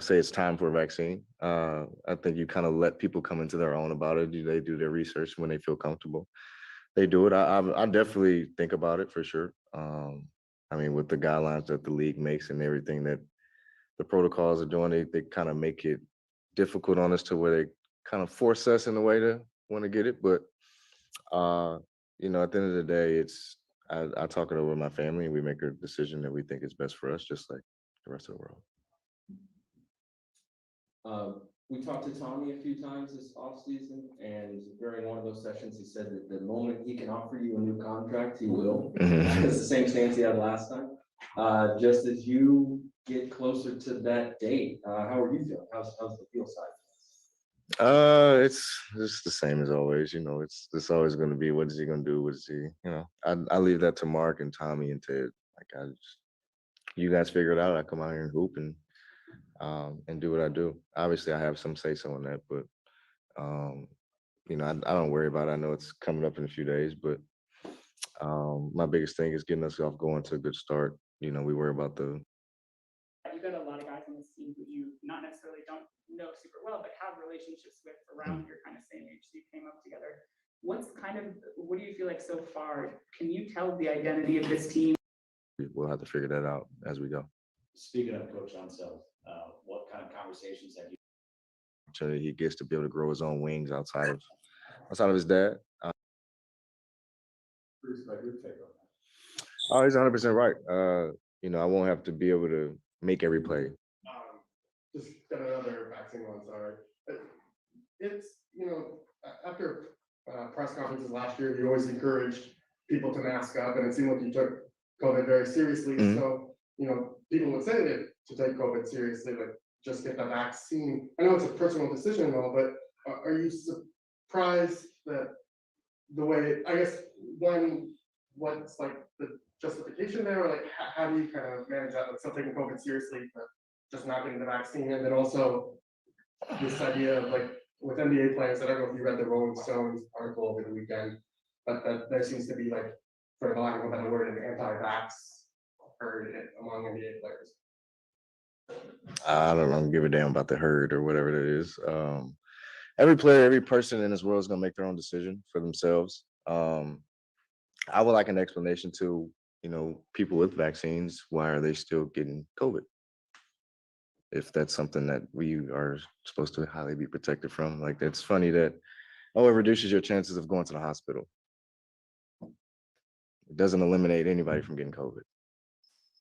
say it's time for a vaccine. I think you kind of let people come into their own about it. They do their research when they feel comfortable. They do it. I definitely think about it for sure. I mean, with the guidelines that the league makes and everything that the protocols are doing, they kind of make it difficult on us to where they kind of force us in a way to want to get it. But, at the end of the day, I talk it over with my family and we make a decision that we think is best for us, just like the rest of the world. We talked to Tommy a few times this offseason, and during one of those sessions, he said that the moment he can offer you a new contract, he will. It's the same stance he had last time. Just as you get closer to that date, how are you feeling? How's the feel side? It's just the same as always. It's always going to be, what is he going to do? What is he? I leave that to Mark and Tommy and Ted. Like you guys figure it out. I come out here and hoop and do what I do. Obviously, I have some say so in that, but I don't worry about it. I know it's coming up in a few days, but my biggest thing is getting us off going to a good start. We worry about the. You've got a lot of guys on this team who you not necessarily don't know super well, but have relationships with around your kind of same age. So you came up together. What do you feel like so far? Can you tell the identity of this team? We'll have to figure that out as we go. Speaking of Coach Unseld, what kind of conversations have you? He gets to be able to grow his own wings outside of his dad. Bruce, about your take on that? Oh, he's 100% right. I won't have to be able to make every play. Just got another vaccine one, sorry. It's, after press conferences last year, you always encouraged people to mask up, and it seemed like you took COVID very seriously. Mhm. So, people would say that to take COVID seriously, but just get the vaccine. I know it's a personal decision and all, but are you surprised that the way, I guess, what's like the justification there, or like how do you kind of manage that, like still taking COVID seriously, but just not getting the vaccine? And then also this idea of like with NBA players, I don't know if you read the Rolling Stones article over the weekend, but that there seems to be like, for lack of a better word, an anti-vax herd among NBA players. I don't give a damn about the herd or whatever it is. Every player, every person in this world is going to make their own decision for themselves. I would like an explanation to, people with vaccines. Why are they still getting COVID? If that's something that we are supposed to highly be protected from. Like, it's funny that, it reduces your chances of going to the hospital. It doesn't eliminate anybody from getting COVID,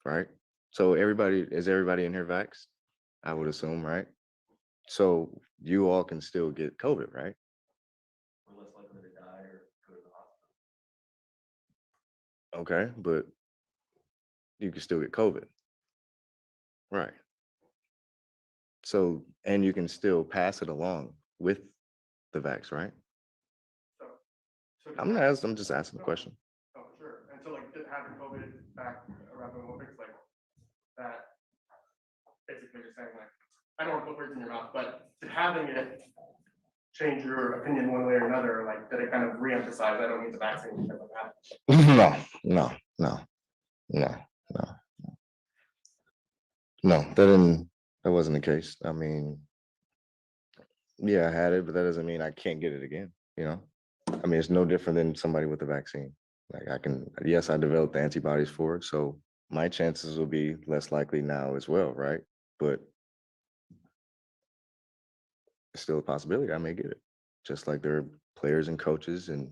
right? So is everybody in here vaxxed? I would assume, right? So you all can still get COVID, right? We're less likely to die or go to the hospital. Okay, but you can still get COVID. Right. So, and you can still pass it along with the vax, right? I'm just asking the question. Oh, sure. And so like having COVID back around the Olympics, like that basically you're saying like, I don't want to put words in your mouth, but having it change your opinion one way or another, like did it kind of re-emphasize I don't need the vaccine because of that? No, that wasn't the case. I mean, yeah, I had it, but that doesn't mean I can't get it again, I mean, it's no different than somebody with a vaccine. Like yes, I developed the antibodies for it, so my chances will be less likely now as well, right? But it's still a possibility I may get it. Just like there are players and coaches and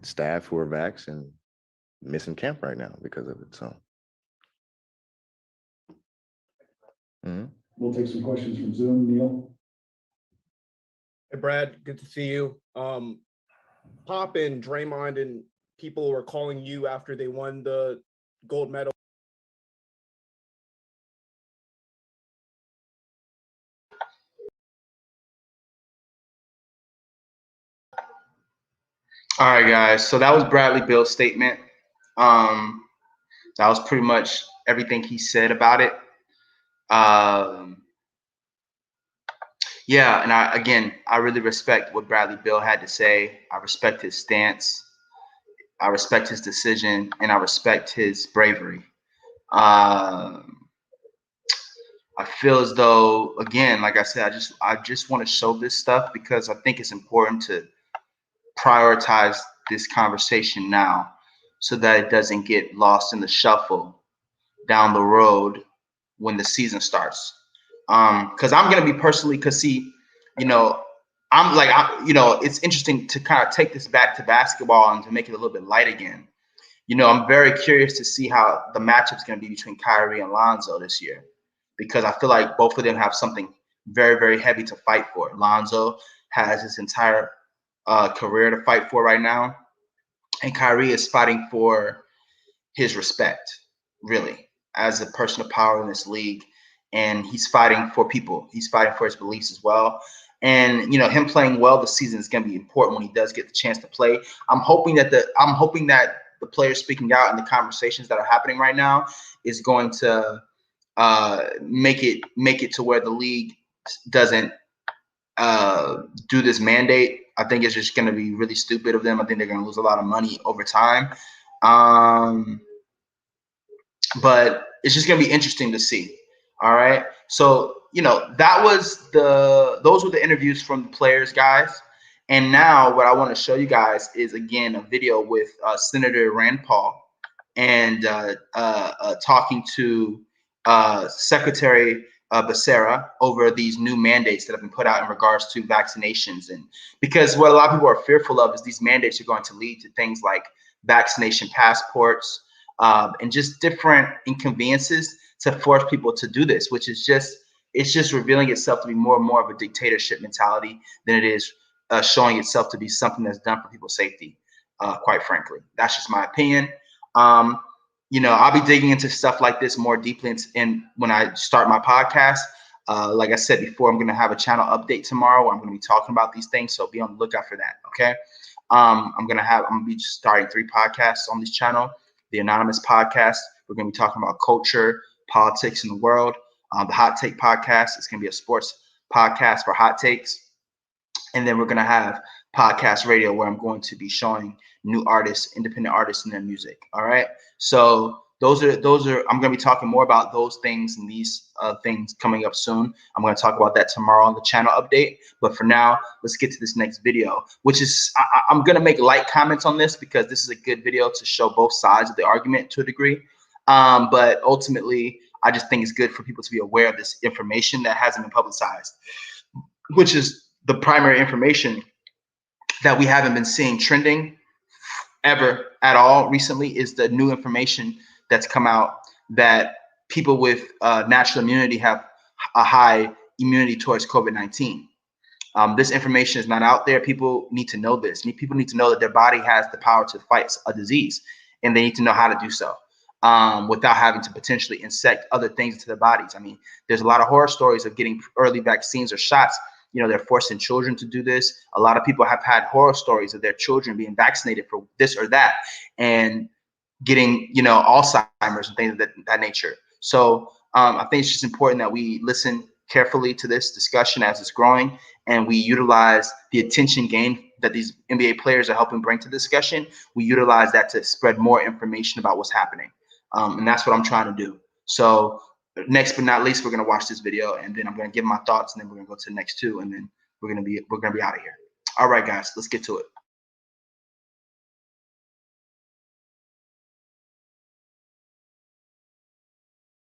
staff who are vaxxed and missing camp right now because of it. So. We'll take some questions from Zoom. Neil? Hey, Brad, good to see you. Pop and Draymond and people were calling you after they won the gold medal. All right, guys. So that was Bradley Beal's statement. That was pretty much everything he said about it. Yeah, and I really respect what Bradley Beal had to say. I respect his stance. I respect his decision, and I respect his bravery. I feel as though, again, like I said, I just want to show this stuff because I think it's important to prioritize this conversation now so that it doesn't get lost in the shuffle down the road when the season starts. Because I'm gonna be personally, because see, it's interesting to kind of take this back to basketball and to make it a little bit light again. I'm very curious to see how the matchup's gonna be between Kyrie and Lonzo this year, because I feel like both of them have something very, very heavy to fight for. Lonzo has his entire career to fight for right now, and Kyrie is fighting for his respect, really, as a person of power in this league. And he's fighting for people. He's fighting for his beliefs as well. And him playing well this season is going to be important when he does get the chance to play. I'm hoping that the players speaking out and the conversations that are happening right now is going to make it to where the league doesn't do this mandate. I think it's just going to be really stupid of them. I think they're going to lose a lot of money over time. But it's just going to be interesting to see. All right. So, those were the interviews from the players, guys. And now what I want to show you guys is, again, a video with Senator Rand Paul and talking to Secretary Becerra over these new mandates that have been put out in regards to vaccinations. And because what a lot of people are fearful of is these mandates are going to lead to things like vaccination passports and just different inconveniences to force people to do this, which is just revealing itself to be more and more of a dictatorship mentality than it is showing itself to be something that's done for people's safety, quite frankly. That's just my opinion. I'll be digging into stuff like this more deeply in when I start my podcast. Like I said before, I'm going to have a channel update tomorrow where I'm going to be talking about these things. So be on the lookout for that. Okay. I'm going to be starting 3 podcasts on this channel. The Anonymous podcast, we're going to be talking about culture, politics in the world. The Hot Take podcast is going to be a sports podcast for hot takes. And then we're going to have podcast radio where I'm going to be showing new artists, independent artists and their music. All right. So those are I'm going to be talking more about those things and these things coming up soon. I'm going to talk about that tomorrow on the channel update. But for now, let's get to this next video, which is I'm going to make light comments on this because this is a good video to show both sides of the argument to a degree. But ultimately, I just think it's good for people to be aware of this information that hasn't been publicized, which is the primary information that we haven't been seeing trending ever at all recently is the new information that's come out that people with natural immunity have a high immunity towards COVID-19. This information is not out there. People need to know this. People need to know that their body has the power to fight a disease, and they need to know how to do so without having to potentially insect other things into their bodies. I mean, there's a lot of horror stories of getting early vaccines or shots. They're forcing children to do this. A lot of people have had horror stories of their children being vaccinated for this or that and getting, Alzheimer's and things of that nature. So I think it's just important that we listen carefully to this discussion as it's growing, and we utilize the attention gain that these NBA players are helping bring to the discussion. We utilize that to spread more information about what's happening. And that's what I'm trying to do. So next but not least, we're going to watch this video, and then I'm going to give my thoughts, and then we're going to go to the next 2, and then we're going to be out of here. All right, guys, let's get to it.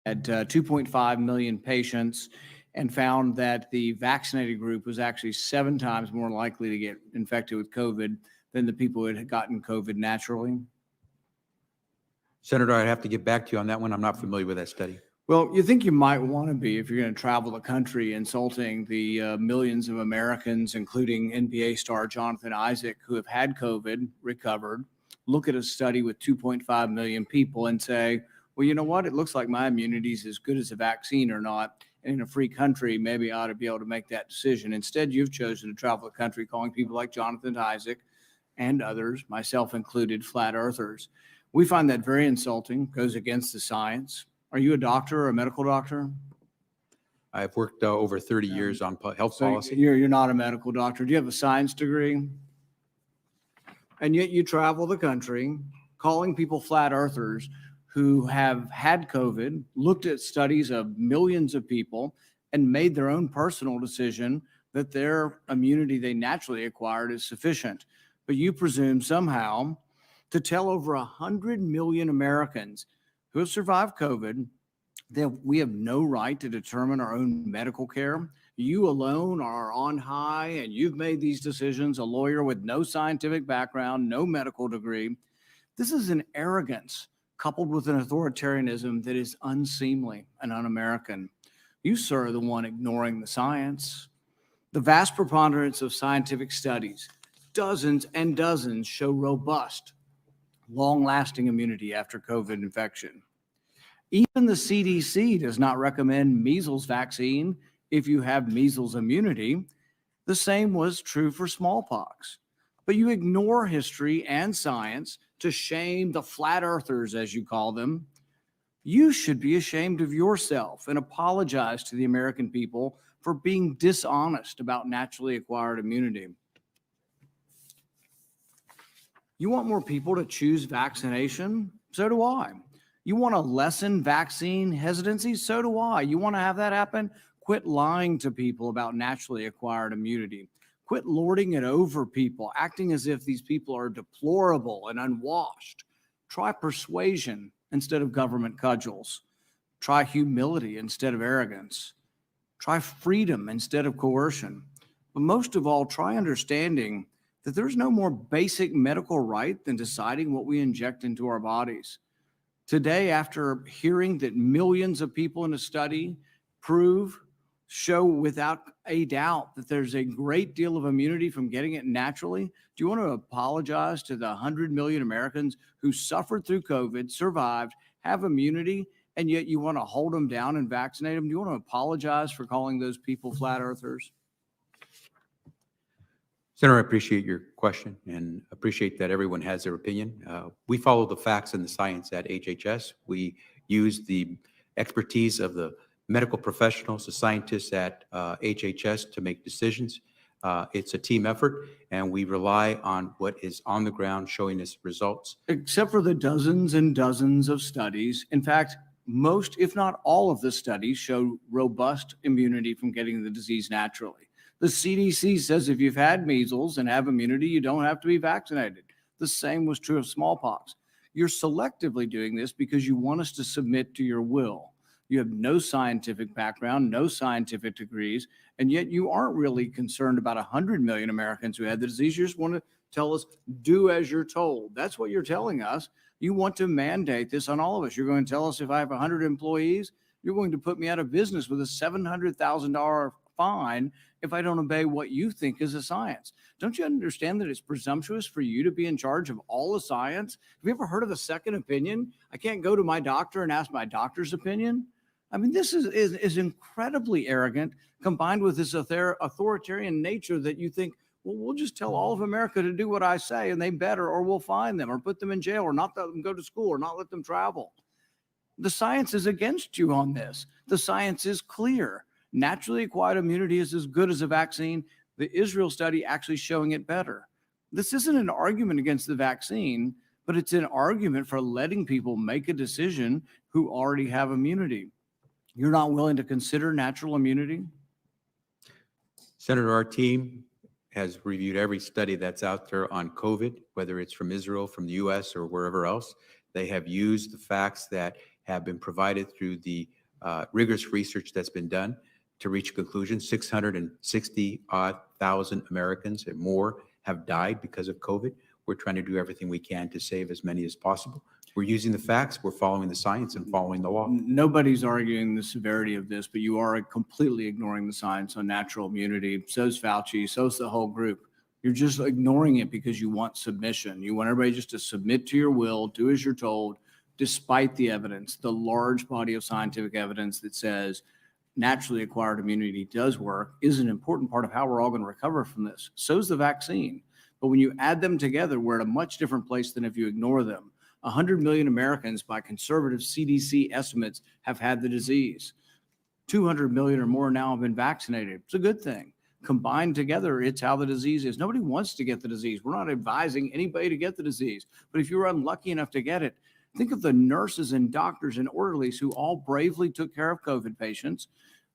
At 2.5 million patients and found that the vaccinated group was actually 7 times more likely to get infected with COVID than the people who had gotten COVID naturally? Senator, I'd have to get back to you on that one. I'm not familiar with that study. Well, you think you might want to be if you're going to travel the country insulting the millions of Americans, including NBA star Jonathan Isaac, who have had COVID, recovered, look at a study with 2.5 million people and say, well, you know what? It looks like my immunity is as good as a vaccine or not. And in a free country, maybe I ought to be able to make that decision. Instead, you've chosen to travel the country calling people like Jonathan Isaac and others, myself included, flat earthers. We find that very insulting, goes against the science. Are you a doctor or a medical doctor? I've worked over 30 years on health So policy. you're not a medical doctor. Do you have a science degree? And yet you travel the country calling people flat earthers who have had COVID, looked at studies of millions of people, and made their own personal decision that their immunity they naturally acquired is sufficient. But you presume somehow to tell over 100 million Americans who have survived COVID that we have no right to determine our own medical care. You alone are on high, and you've made these decisions, a lawyer with no scientific background, no medical degree. This is an arrogance coupled with an authoritarianism that is unseemly and un-American. You, sir, are the one ignoring the science. The vast preponderance of scientific studies, dozens and dozens, show robust, long-lasting immunity after COVID infection. Even the CDC does not recommend measles vaccine if you have measles immunity. The same was true for smallpox. But you ignore history and science to shame the flat earthers, as you call them. You should be ashamed of yourself and apologize to the American people for being dishonest about naturally acquired immunity. You want more people to choose vaccination? So do I. You want to lessen vaccine hesitancy? So do I. You want to have that happen? Quit lying to people about naturally acquired immunity. Quit lording it over people, acting as if these people are deplorable and unwashed. Try persuasion instead of government cudgels. Try humility instead of arrogance. Try freedom instead of coercion. But most of all, try understanding that there's no more basic medical right than deciding what we inject into our bodies. Today, after hearing that millions of people in a study show without a doubt that there's a great deal of immunity from getting it naturally, do you want to apologize to the 100 million Americans who suffered through COVID, survived, have immunity, and yet you want to hold them down and vaccinate them? Do you want to apologize for calling those people flat earthers? Senator, I appreciate your question and appreciate that everyone has their opinion. We follow the facts and the science at HHS. We use the expertise of the medical professionals, the scientists at HHS to make decisions. It's a team effort, and we rely on what is on the ground showing us results. Except for the dozens and dozens of studies. In fact, most, if not all of the studies show robust immunity from getting the disease naturally. The CDC says if you've had measles and have immunity, you don't have to be vaccinated. The same was true of smallpox. You're selectively doing this because you want us to submit to your will. You have no scientific background, no scientific degrees, and yet you aren't really concerned about 100 million Americans who had the disease. You just want to tell us, do as you're told. That's what you're telling us. You want to mandate this on all of us. You're going to tell us if I have 100 employees, you're going to put me out of business with a $700,000 fine if I don't obey what you think is a science. Don't you understand that it's presumptuous for you to be in charge of all the science? Have you ever heard of a second opinion? I can't go to my doctor and ask my doctor's opinion. I mean, this is incredibly arrogant, combined with this authoritarian nature that you think, well, we'll just tell all of America to do what I say and they better, or we'll fine them or put them in jail or not let them go to school or not let them travel. The science is against you on this. The science is clear. Naturally acquired immunity is as good as a vaccine. The Israel study actually showing it better. This isn't an argument against the vaccine, but it's an argument for letting people make a decision who already have immunity. You're not willing to consider natural immunity? Senator, our team has reviewed every study that's out there on COVID, whether it's from Israel, from the US, or wherever else. They have used the facts that have been provided through the rigorous research that's been done. to reach a conclusion. 660,000 Americans and more have died because of COVID. We're trying to do everything we can to save as many as possible. We're using the facts, we're following the science and following the law. Nobody's arguing the severity of this, but you are completely ignoring the science on natural immunity. So's Fauci, so's the whole group. You're just ignoring it because you want submission. You want everybody just to submit to your will, do as you're told, despite the evidence, the large body of scientific evidence that says naturally acquired immunity does work is an important part of how we're all going to recover from this. So's the vaccine. But when you add them together, we're at a much different place than if you ignore them. 100 million Americans, by conservative CDC estimates, have had the disease. 200 million or more now have been vaccinated. It's a good thing. Combined together, it's how the disease is. Nobody wants to get the disease. We're not advising anybody to get the disease. But if you're unlucky enough to get it, think of the nurses and doctors and orderlies who all bravely took care of COVID patients.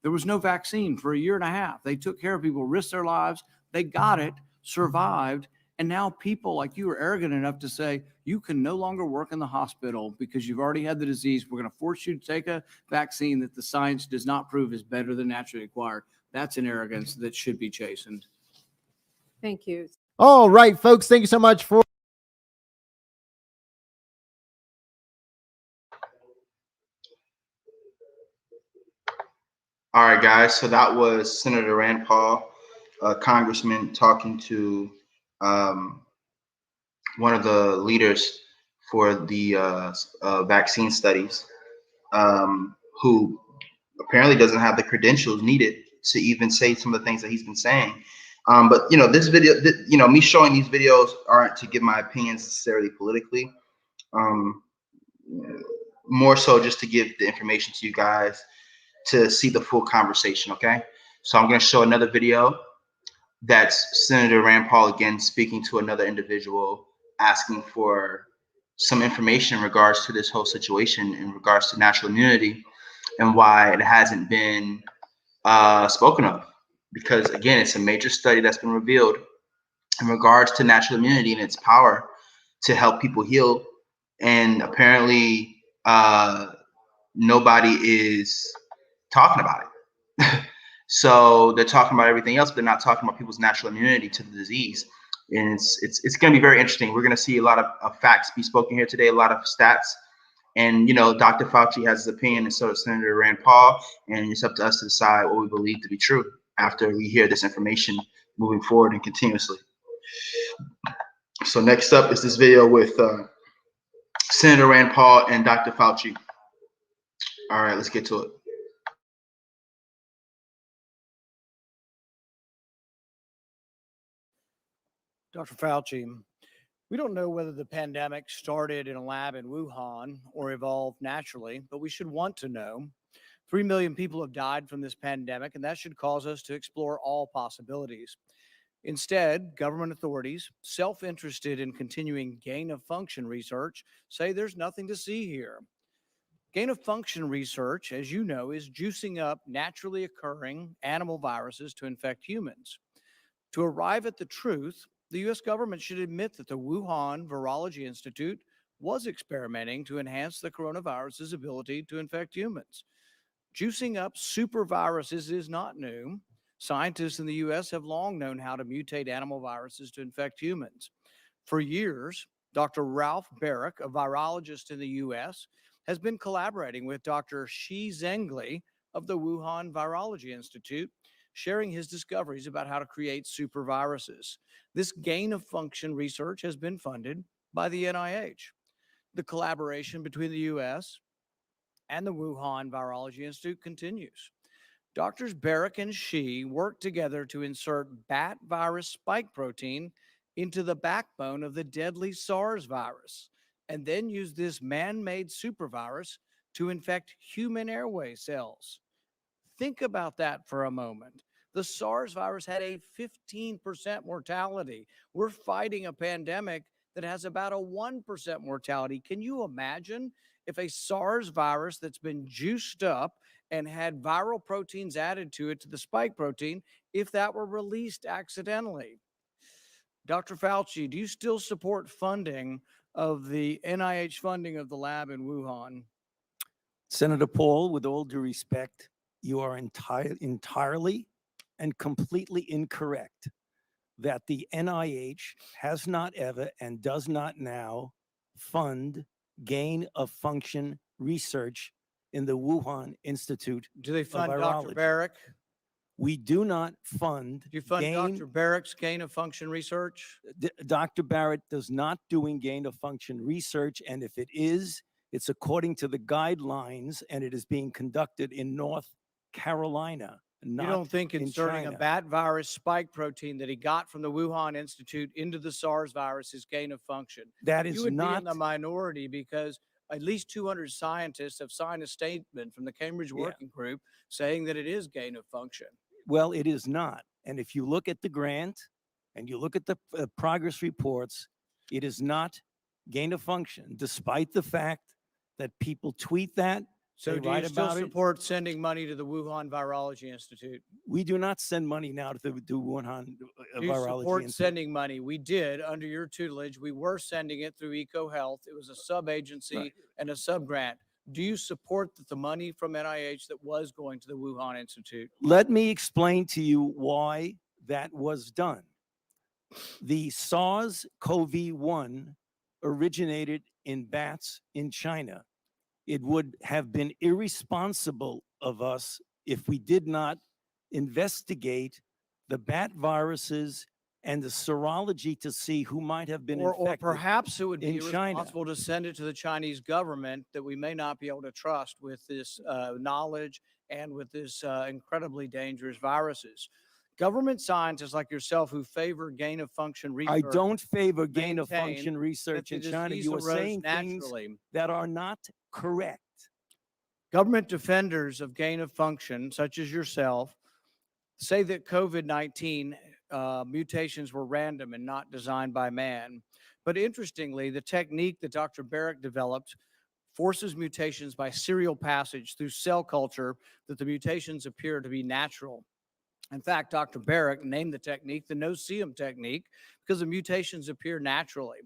There was no vaccine for a year and a half. They took care of people, risked their lives. They got it, survived. And now people like you are arrogant enough to say, you can no longer work in the hospital because you've already had the disease. We're going to force you to take a vaccine that the science does not prove is better than naturally acquired. That's an arrogance that should be chastened. Thank you. All right, folks. Thank you so much for. All right, guys. So that was Senator Rand Paul, a congressman, talking to one of the leaders for the vaccine studies, who apparently doesn't have the credentials needed to even say some of the things that he's been saying. But you know, this video, you know, me showing these videos aren't to give my opinions necessarily politically. More so just to give the information to you guys to see the full conversation. Okay, so I'm going to show another video. That's Senator Rand Paul again speaking to another individual, asking for some information in regards to this whole situation, in regards to natural immunity, and why it hasn't been spoken of. Because again, it's a major study that's been revealed in regards to natural immunity and its power to help people heal. And apparently nobody is talking about it. So they're talking about everything else, but they're not talking about people's natural immunity to the disease. And it's going to be very interesting. We're going to see a lot of facts be spoken here today, a lot of stats. And, you know, Dr. Fauci has his opinion, and so does Senator Rand Paul. And it's up to us to decide what we believe to be true after we hear this information moving forward and continuously. So next up is this video with Senator Rand Paul and Dr. Fauci. All right, let's get to it. Dr. Fauci, we don't know whether the pandemic started in a lab in Wuhan or evolved naturally, but we should want to know. 3 million people have died from this pandemic, and that should cause us to explore all possibilities. Instead, government authorities, self-interested in continuing gain-of-function research, say there's nothing to see here. Gain-of-function research, as you know, is juicing up naturally occurring animal viruses to infect humans. To arrive at the truth, the U.S. government should admit that the Wuhan Virology Institute was experimenting to enhance the coronavirus's ability to infect humans. Juicing up super viruses is not new. Scientists in the U.S. have long known how to mutate animal viruses to infect humans. For years, Dr. Ralph Barrick, a virologist in the U.S., has been collaborating with Dr. Shi Zhengli of the Wuhan Virology Institute, sharing his discoveries about how to create super viruses. This gain-of-function research has been funded by the NIH. The collaboration between the U.S. and the Wuhan Virology Institute continues. Doctors Barrick and Shi worked together to insert bat virus spike protein into the backbone of the deadly SARS virus, and then use this man-made supervirus to infect human airway cells. Think about that for a moment. The SARS virus had a 15% mortality. We're fighting a pandemic that has about a 1% mortality. Can you imagine if a SARS virus that's been juiced up and had viral proteins added to it, to the spike protein, if that were released accidentally? Dr. Fauci, do you still support funding of the NIH funding of the lab in Wuhan? Senator Paul, with all due respect, you are entirely and completely incorrect that the NIH has not ever and does not now fund gain of function research in the Wuhan Institute Do they of fund Dr. Virology. Barrick? We do not fund Do you fund gain. Dr. Barrick's gain of function research? Dr. Barrett does not doing gain of function research, and if it is, it's according to the guidelines, and it is being conducted in North Carolina. You don't think in inserting a China. bat virus spike protein that he got from the Wuhan Institute into the SARS virus is gain of function? That You is would be not. in the minority because at least 200 scientists have signed a statement from the Cambridge Yeah. Working Group saying that it is gain of function. Well, it is not. And if you look at the grant and you look at the progress reports, it is not gain of function, despite the fact that people tweet that. So they do you write still about it. support sending money to the Wuhan Virology Institute? We do not send money now to the Wuhan Do you Virology support Institute. sending money? We did under your tutelage. We were sending it through EcoHealth. It was a sub-agency Right. and a sub-grant. Do you support that the money from NIH that was going to the Wuhan Institute? Let me explain to you why that was done. The SARS-CoV-1 originated in bats in China. It would have been irresponsible of us if we did not investigate the bat viruses and the serology to see who might have been Or infected. perhaps it would be in China. irresponsible to send it to the Chinese government that we may not be able to trust with this knowledge and with this incredibly dangerous viruses. Government scientists like yourself who favor gain of function research. I don't favor gain of maintain function research that in the China. disease You are arose saying things naturally. that are not correct. Government defenders of gain of function, such as yourself, say that COVID-19 mutations were random and not designed by man. But interestingly, the technique that Dr. Barrick developed forces mutations by serial passage through cell culture that the mutations appear to be natural. In fact, Dr. Barrick named the technique the no-see-em technique because the mutations appear naturally.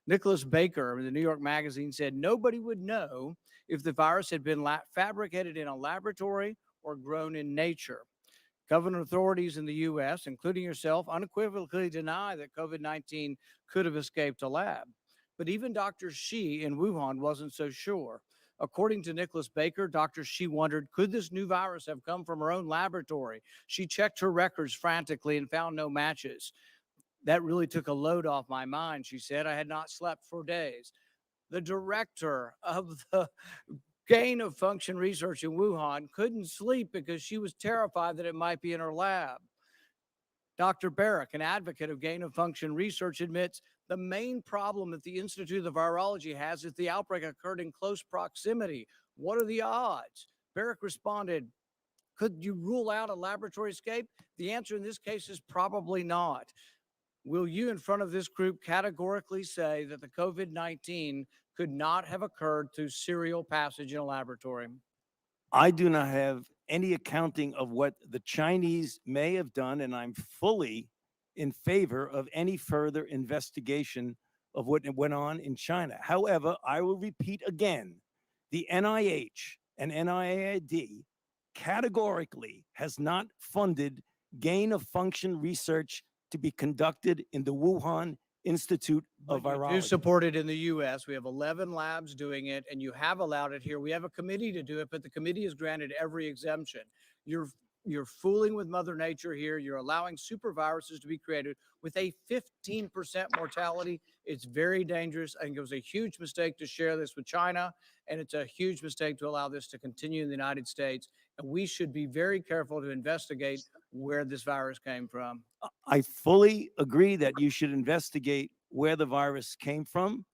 Nicholas Baker of the New York Magazine said nobody would know if the virus had been fabricated in a laboratory or grown in nature. Government authorities in the U.S., including yourself, unequivocally deny that COVID-19 could have escaped a lab. But even Dr. Shi in Wuhan wasn't so sure. According to Nicholas Baker, Dr. Shi wondered, could this new virus have come from her own laboratory? She checked her records frantically and found no matches. That really took a load off my mind, she said. I had not slept for days. The director of the gain of function research in Wuhan couldn't sleep because she was terrified that it might be in her lab. Dr. Barrick, an advocate of gain of function research, admits the main problem that the Institute of Virology has is the outbreak occurred in close proximity. What are the odds? Barrick responded, could you rule out a laboratory escape? The answer in this case is probably not. Will you, in front of this group, categorically say that the COVID-19 could not have occurred through serial passage in a laboratory? I do not have any accounting of what the Chinese may have done, and I'm fully in favor of any further investigation of what went on in China. However, I will repeat again, the NIH and NIAID categorically has not funded gain of function research to be conducted in the Wuhan Institute of But you do Virology. support it in the U.S. We have 11 labs doing it, and you have allowed it here. We have a committee to do it, but the committee has granted every exemption. You're fooling with Mother Nature here. You're allowing super viruses to be created with a 15% mortality. It's very dangerous. I think it was a huge mistake to share this with China, and it's a huge mistake to allow this to continue in the United States. And we should be very careful to investigate where this virus came from. I fully agree that you should investigate where the virus came from.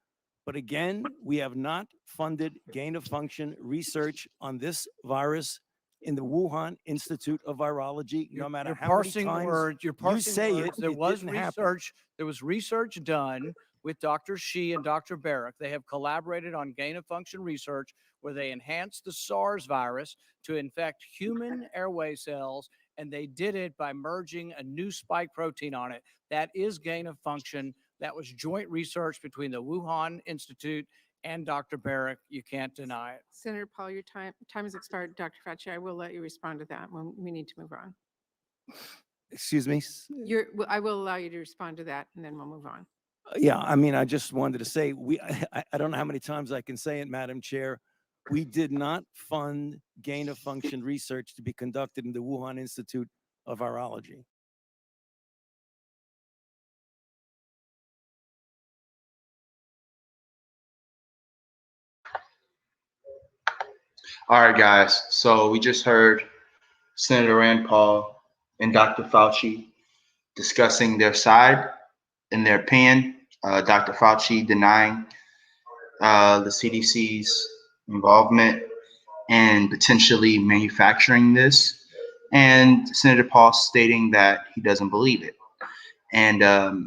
But again, we have not funded gain of function research on this virus in the Wuhan Institute of Virology, no matter You're how many parsing times words. You're you parsing say words. it, There it was didn't happen. research. There was research done with Dr. Shi and Dr. Barrick. They have collaborated on gain of function research where they enhanced the SARS virus to infect human airway cells, and they did it by merging a new spike protein on it. That is gain of function. That was joint research between the Wuhan Institute and Dr. Barrick, you can't deny it. Senator Paul, your time has expired. Dr. Fauci, I will let you respond to that when we need to move on. Excuse me? I will allow you to respond to that, and then we'll move on. Yeah, I mean, I just wanted to say, I don't know how many times I can say it, Madam Chair. We did not fund gain of function research to be conducted in the Wuhan Institute of Virology. All right, guys. So we just heard Senator Rand Paul and Dr. Fauci discussing their side and their opinion. Dr. Fauci denying the CDC's involvement and potentially manufacturing this, and Senator Paul stating that he doesn't believe it. And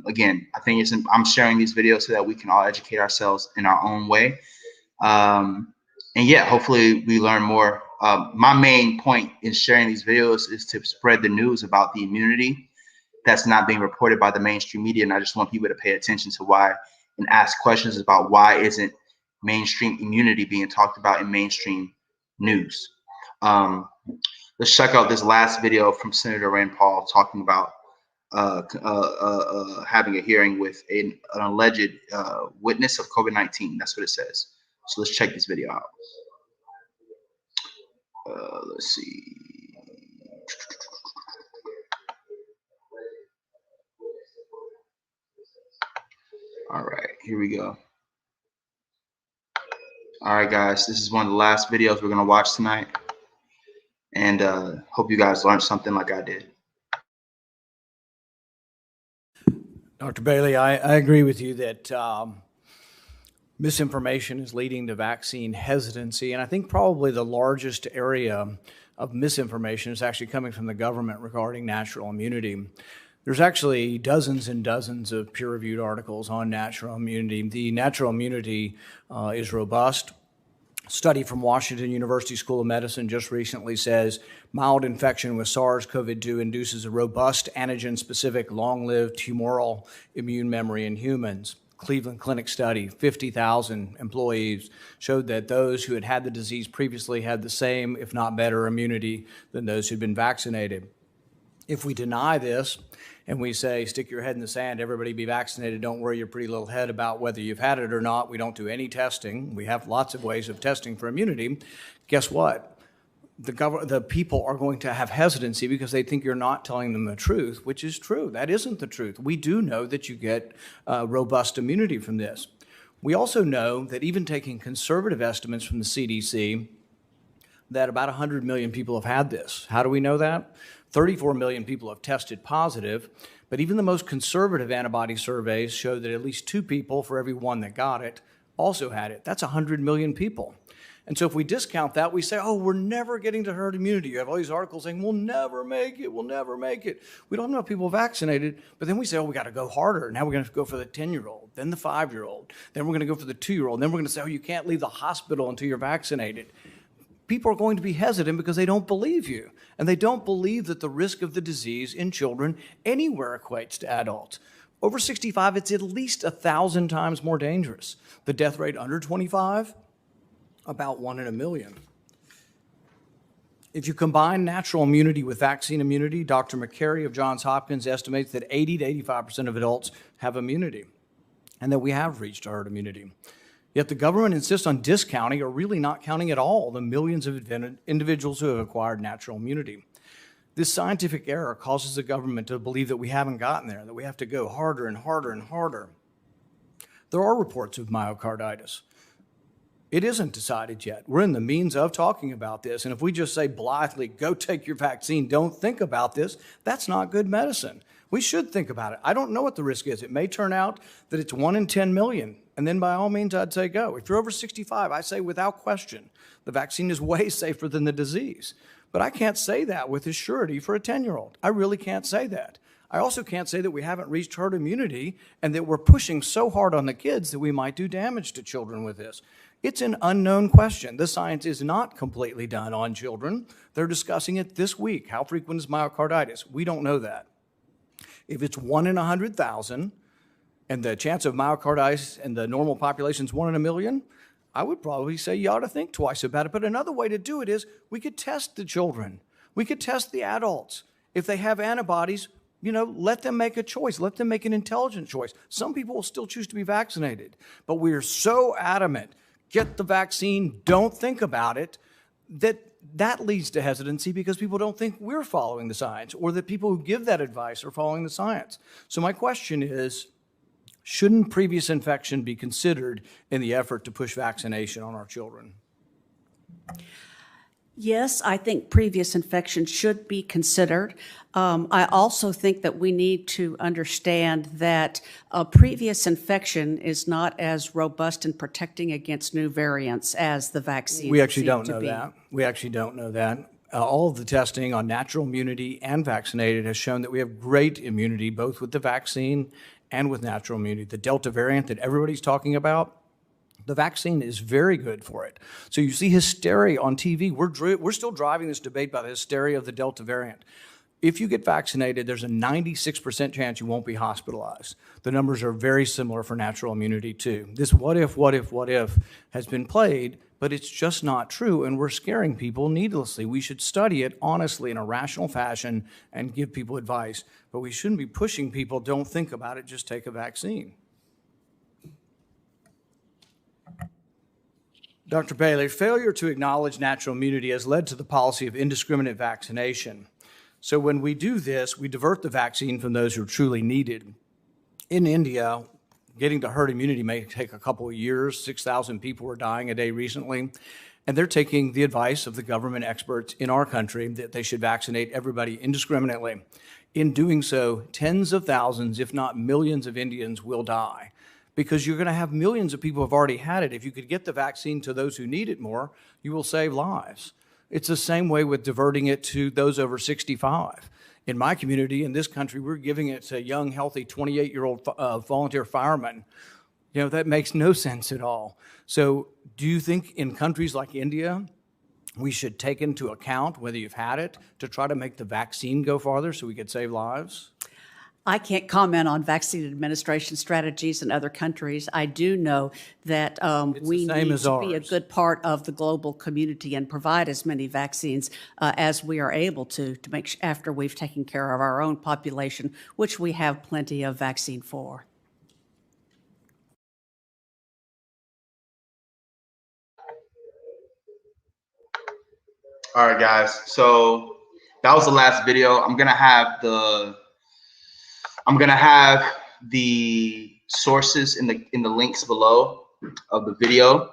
again, I think I'm sharing these videos so that we can all educate ourselves in our own way. And yeah, hopefully we learn more. My main point in sharing these videos is to spread the news about the immunity that's not being reported by the mainstream media. And I just want people to pay attention to why and ask questions about why isn't mainstream immunity being talked about in mainstream news. Let's check out this last video from Senator Rand Paul talking about having a hearing with an alleged witness of COVID-19. That's what it says. So let's check this video out. Let's see. All right, here we go. All right, guys, this is one of the last videos we're gonna watch tonight, and hope you guys learned something like I did. Dr. Bailey, I agree with you that misinformation is leading to vaccine hesitancy, and I think probably the largest area of misinformation is actually coming from the government regarding natural immunity. There's actually dozens and dozens of peer-reviewed articles on natural immunity. The natural immunity is robust. A study from Washington University School of Medicine just recently says mild infection with SARS-CoV-2 induces a robust antigen-specific long-lived humoral immune memory in humans. Cleveland Clinic study, 50,000 employees, showed that those who had had the disease previously had the same, if not better, immunity than those who'd been vaccinated. If we deny this and we say, stick your head in the sand, everybody be vaccinated, don't worry your pretty little head about whether you've had it or not, we don't do any testing, we have lots of ways of testing for immunity, guess what? The people are going to have hesitancy because they think you're not telling them the truth, which is true. That isn't the truth. We do know that you get robust immunity from this. We also know that even taking conservative estimates from the CDC, that about 100 million people have had this. How do we know that? 34 million people have tested positive, but even the most conservative antibody surveys show that at least 2 people for every 1 that got it also had it. That's 100 million people. And so if we discount that, we say, oh, we're never getting to herd immunity. You have all these articles saying, we'll never make it, we'll never make it. We don't have enough people vaccinated, but then we say, oh, we got to go harder. Now we're going to go for the 10-year-old, then the 5-year-old, then we're going to go for the 2-year-old, and then we're going to say, oh, you can't leave the hospital until you're vaccinated. People are going to be hesitant because they don't believe you, and they don't believe that the risk of the disease in children anywhere equates to adults. Over 65, it's at least 1,000 times more dangerous. The death rate under 25, about 1 in a million. If you combine natural immunity with vaccine immunity, Dr. KYRIE of Johns Hopkins estimates that 80 to 85% of adults have immunity, and that we have reached herd immunity. Yet the government insists on discounting or really not counting at all the millions of individuals who have acquired natural immunity. This scientific error causes the government to believe that we haven't gotten there, that we have to go harder and harder and harder. There are reports of myocarditis. It isn't decided yet. We're in the means of talking about this, and if we just say blithely, go take your vaccine, don't think about this, that's not good medicine. We should think about it. I don't know what the risk is. It may turn out that it's 1 in 10 million, and then by all means, I'd say go. If you're over 65, I say without question, the vaccine is way safer than the disease. But I can't say that with surety for a 10-year-old. I really can't say that. I also can't say that we haven't reached herd immunity and that we're pushing so hard on the kids that we might do damage to children with this. It's an unknown question. The science is not completely done on children. They're discussing it this week. How frequent is myocarditis? We don't know that. If it's 1 in 100,000 and the chance of myocarditis in the normal population is 1 in a million, I would probably say you ought to think twice about it. But another way to do it is we could test the children. We could test the adults. If they have antibodies, let them make a choice. Let them make an intelligent choice. Some people will still choose to be vaccinated, but we are so adamant, get the vaccine, don't think about it, that leads to hesitancy because people don't think we're following the science, or that people who give that advice are following the science. So my question is, shouldn't previous infection be considered in the effort to push vaccination on our children? Yes, I think previous infection should be considered. I also think that we need to understand that a previous infection is not as robust in protecting against new variants as the vaccine. We actually don't know that. We actually don't know that. All of the testing on natural immunity and vaccinated has shown that we have great immunity, both with the vaccine and with natural immunity. The Delta variant that everybody's talking about, the vaccine is very good for it. So you see hysteria on TV. We're still driving this debate about the hysteria of the Delta variant. If you get vaccinated, there's a 96% chance you won't be hospitalized. The numbers are very similar for natural immunity too. This what if has been played, but it's just not true, and we're scaring people needlessly. We should study it honestly in a rational fashion and give people advice, but we shouldn't be pushing people, don't think about it, just take a vaccine. Dr. Bailey, failure to acknowledge natural immunity has led to the policy of indiscriminate vaccination. So when we do this, we divert the vaccine from those who truly need it. In India, getting to herd immunity may take a couple of years. 6,000 people were dying a day recently. And they're taking the advice of the government experts in our country that they should vaccinate everybody indiscriminately. In doing so, tens of thousands, if not millions of Indians will die, because you're going to have millions of people who have already had it. If you could get the vaccine to those who need it more, you will save lives. It's the same way with diverting it to those over 65. In my community, in this country, we're giving it to young, healthy 28-year-old volunteer firemen. That makes no sense at all. So do you think in countries like India, we should take into account whether you've had it to try to make the vaccine go farther so we could save lives? I can't comment on vaccine administration strategies in other countries. I do know that we need to be a good part of the global community and provide as many vaccines as we are able to make after we've taken care of our own population, which we have plenty of vaccine for. All right, guys. So that was the last video. I'm gonna have the sources in the links below of the video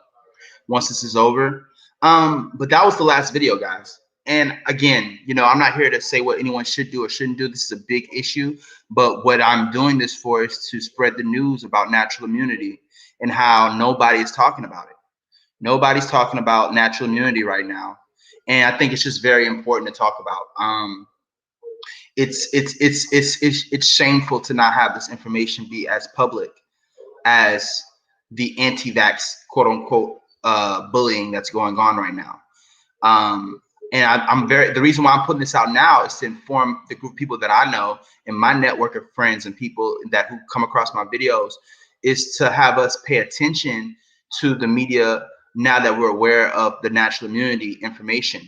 once this is over. But that was the last video, guys. And again, I'm not here to say what anyone should do or shouldn't do. This is a big issue, but what I'm doing this for is to spread the news about natural immunity and how nobody is talking about it. Nobody's talking about natural immunity right now. And I think it's just very important to talk about. It's shameful to not have this information be as public as the anti-vax quote unquote bullying that's going on right now. And the reason why I'm putting this out now is to inform the group of people that I know in my network of friends and people who come across my videos, is to have us pay attention to the media now that we're aware of the natural immunity information.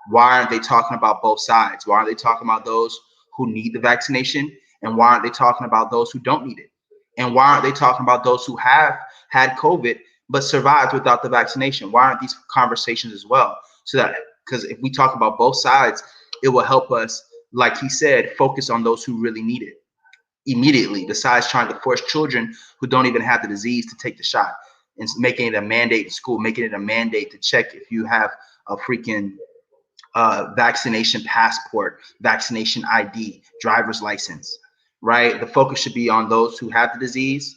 Why aren't they talking about both sides? Why aren't they talking about those who need the vaccination? And why aren't they talking about those who don't need it? And why aren't they talking about those who have had COVID but survived without the vaccination? Why aren't these conversations as well? So that, because if we talk about both sides, it will help us, like he said, focus on those who really need it immediately, besides trying to force children who don't even have the disease to take the shot, and making it a mandate in school, making it a mandate to check if you have a freaking vaccination passport, vaccination ID, driver's license, right? The focus should be on those who have the disease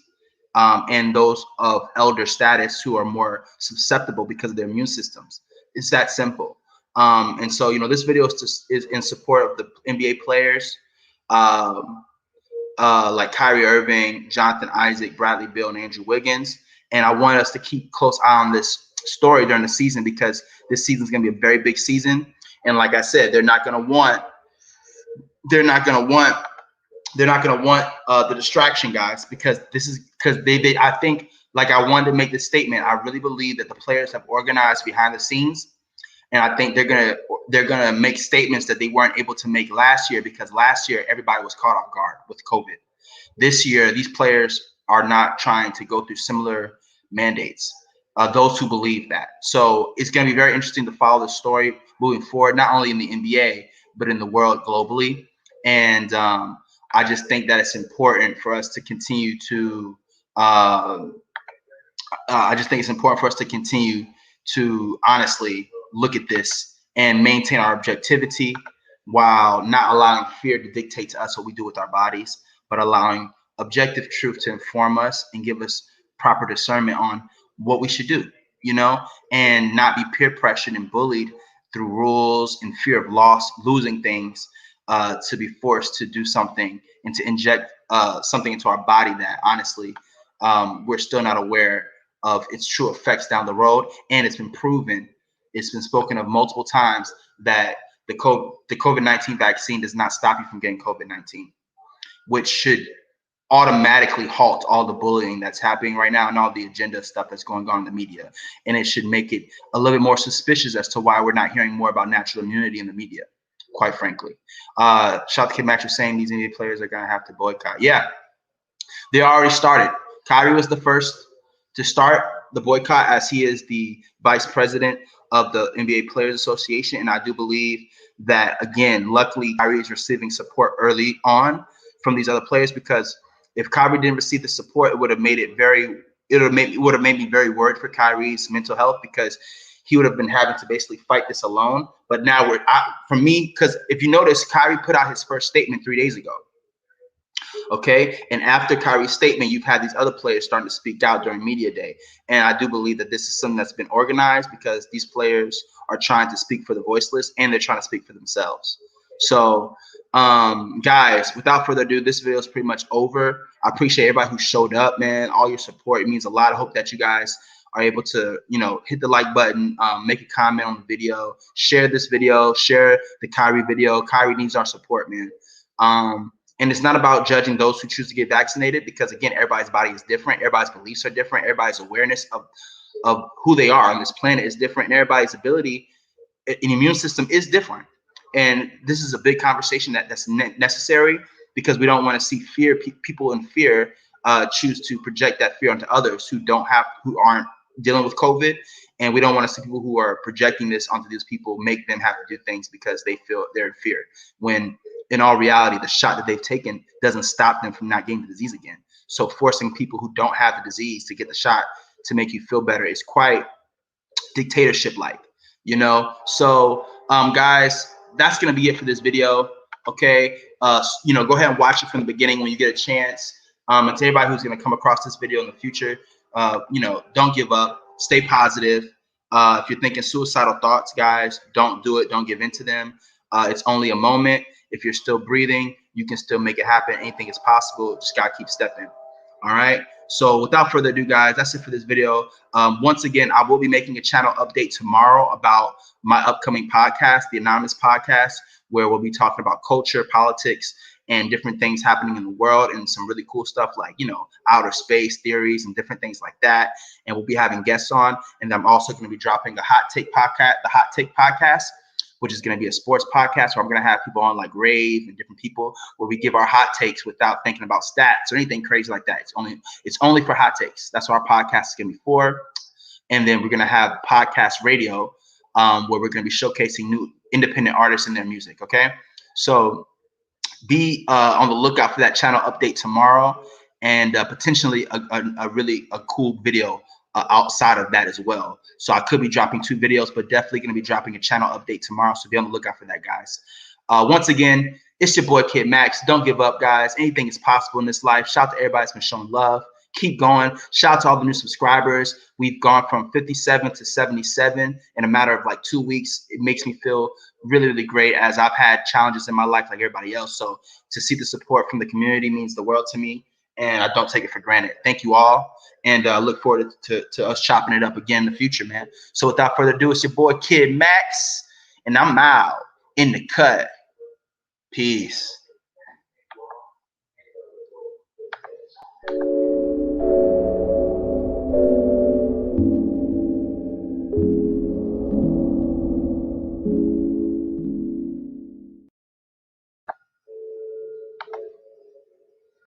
and those of elder status who are more susceptible because of their immune systems. It's that simple. And so, this video is in support of the NBA players like Kyrie Irving, Jonathan Isaac, Bradley Beal, and Andrew Wiggins. And I want us to keep close eye on this story during the season, because this season is going to be a very big season. And like I said, they're not going to want the distraction, guys, because I think like I wanted to make this statement. I really believe that the players have organized behind the scenes, and I think they're gonna make statements that they weren't able to make last year, because last year everybody was caught off guard with COVID. This year, these players are not trying to go through similar mandates. Those who believe that. So it's going to be very interesting to follow the story moving forward, not only in the NBA, but in the world globally. And I just think that it's important for us to continue to, honestly look at this and maintain our objectivity while not allowing fear to dictate to us what we do with our bodies, but allowing objective truth to inform us and give us proper discernment on what we should do, and not be peer pressured and bullied through rules and fear of losing things, to be forced to do something and to inject something into our body that honestly we're still not aware of its true effects down the road. And it's been proven, it's been spoken of multiple times, that the COVID-19 vaccine does not stop you from getting COVID-19, which should automatically halt all the bullying that's happening right now and all the agenda stuff that's going on in the media. And it should make it a little bit more suspicious as to why we're not hearing more about natural immunity in the media, quite frankly. Shout out to Kid Max for saying these NBA players are going to have to boycott. Yeah, they already started. Kyrie was the first to start the boycott, as he is the vice president of the NBA Players Association. And I do believe that, again, luckily Kyrie is receiving support early on from these other players, because if Kyrie didn't receive the support, it would have made me very worried for Kyrie's mental health, because he would have been having to basically fight this alone. But now for me, because if you notice, Kyrie put out his first statement 3 days ago. Okay, and after Kyrie's statement, you've had these other players starting to speak out during media day. And I do believe that this is something that's been organized, because these players are trying to speak for the voiceless, and they're trying to speak for themselves. So guys, without further ado, this video is pretty much over. I appreciate everybody who showed up, man. All your support, it means a lot. I hope that you guys are able to, hit the like button, make a comment on the video, share this video, share the Kyrie video. Kyrie needs our support, man. And it's not about judging those who choose to get vaccinated, because again, everybody's body is different. Everybody's beliefs are different. Everybody's awareness of who they are on this planet is different. And everybody's ability and immune system is different. And this is a big conversation that's necessary, because we don't want to see people in fear choose to project that fear onto others who aren't dealing with COVID. And we don't want to see people who are projecting this onto these people, make them have to do things because they feel they're in fear, when in all reality, the shot that they've taken doesn't stop them from not getting the disease again. So forcing people who don't have the disease to get the shot to make you feel better is quite dictatorship-like, So guys, that's gonna be it for this video. Okay, go ahead and watch it from the beginning when you get a chance. And to everybody who's gonna come across this video in the future, don't give up, stay positive. If you're thinking suicidal thoughts, guys, don't do it. Don't give in to them. It's only a moment. If you're still breathing, you can still make it happen. Anything is possible. Just gotta keep stepping. All right. So without further ado, guys, that's it for this video. Once again, I will be making a channel update tomorrow about my upcoming podcast, the Anonymous Podcast, where we'll be talking about culture, politics, and different things happening in the world, and some really cool stuff like, outer space theories and different things like that. And we'll be having guests on. And I'm also going to be dropping a Hot Take Podcast, the Hot Take Podcast, which is going to be a sports podcast where I'm going to have people on like Rave and different people, where we give our hot takes without thinking about stats or anything crazy like that. It's only for hot takes. That's what our podcast is going to be for. And then we're going to have podcast radio, where we're going to be showcasing new independent artists and their music. Okay, so be on the lookout for that channel update tomorrow, and potentially a really cool video outside of that as well. So I could be dropping 2 videos, but definitely going to be dropping a channel update tomorrow. So be on the lookout for that, guys. Once again, it's your boy Kid Max. Don't give up, guys. Anything is possible in this life. Shout out to everybody that's been showing love. Keep going. Shout out to all the new subscribers. We've gone from 57 to 77 in a matter of like 2 weeks. It makes me feel really, really great, as I've had challenges in my life like everybody else. So to see the support from the community means the world to me, and I don't take it for granted. Thank you all, and look forward to us chopping it up again in the future, man. So without further ado, it's your boy Kid Max, and I'm out in the cut. Peace.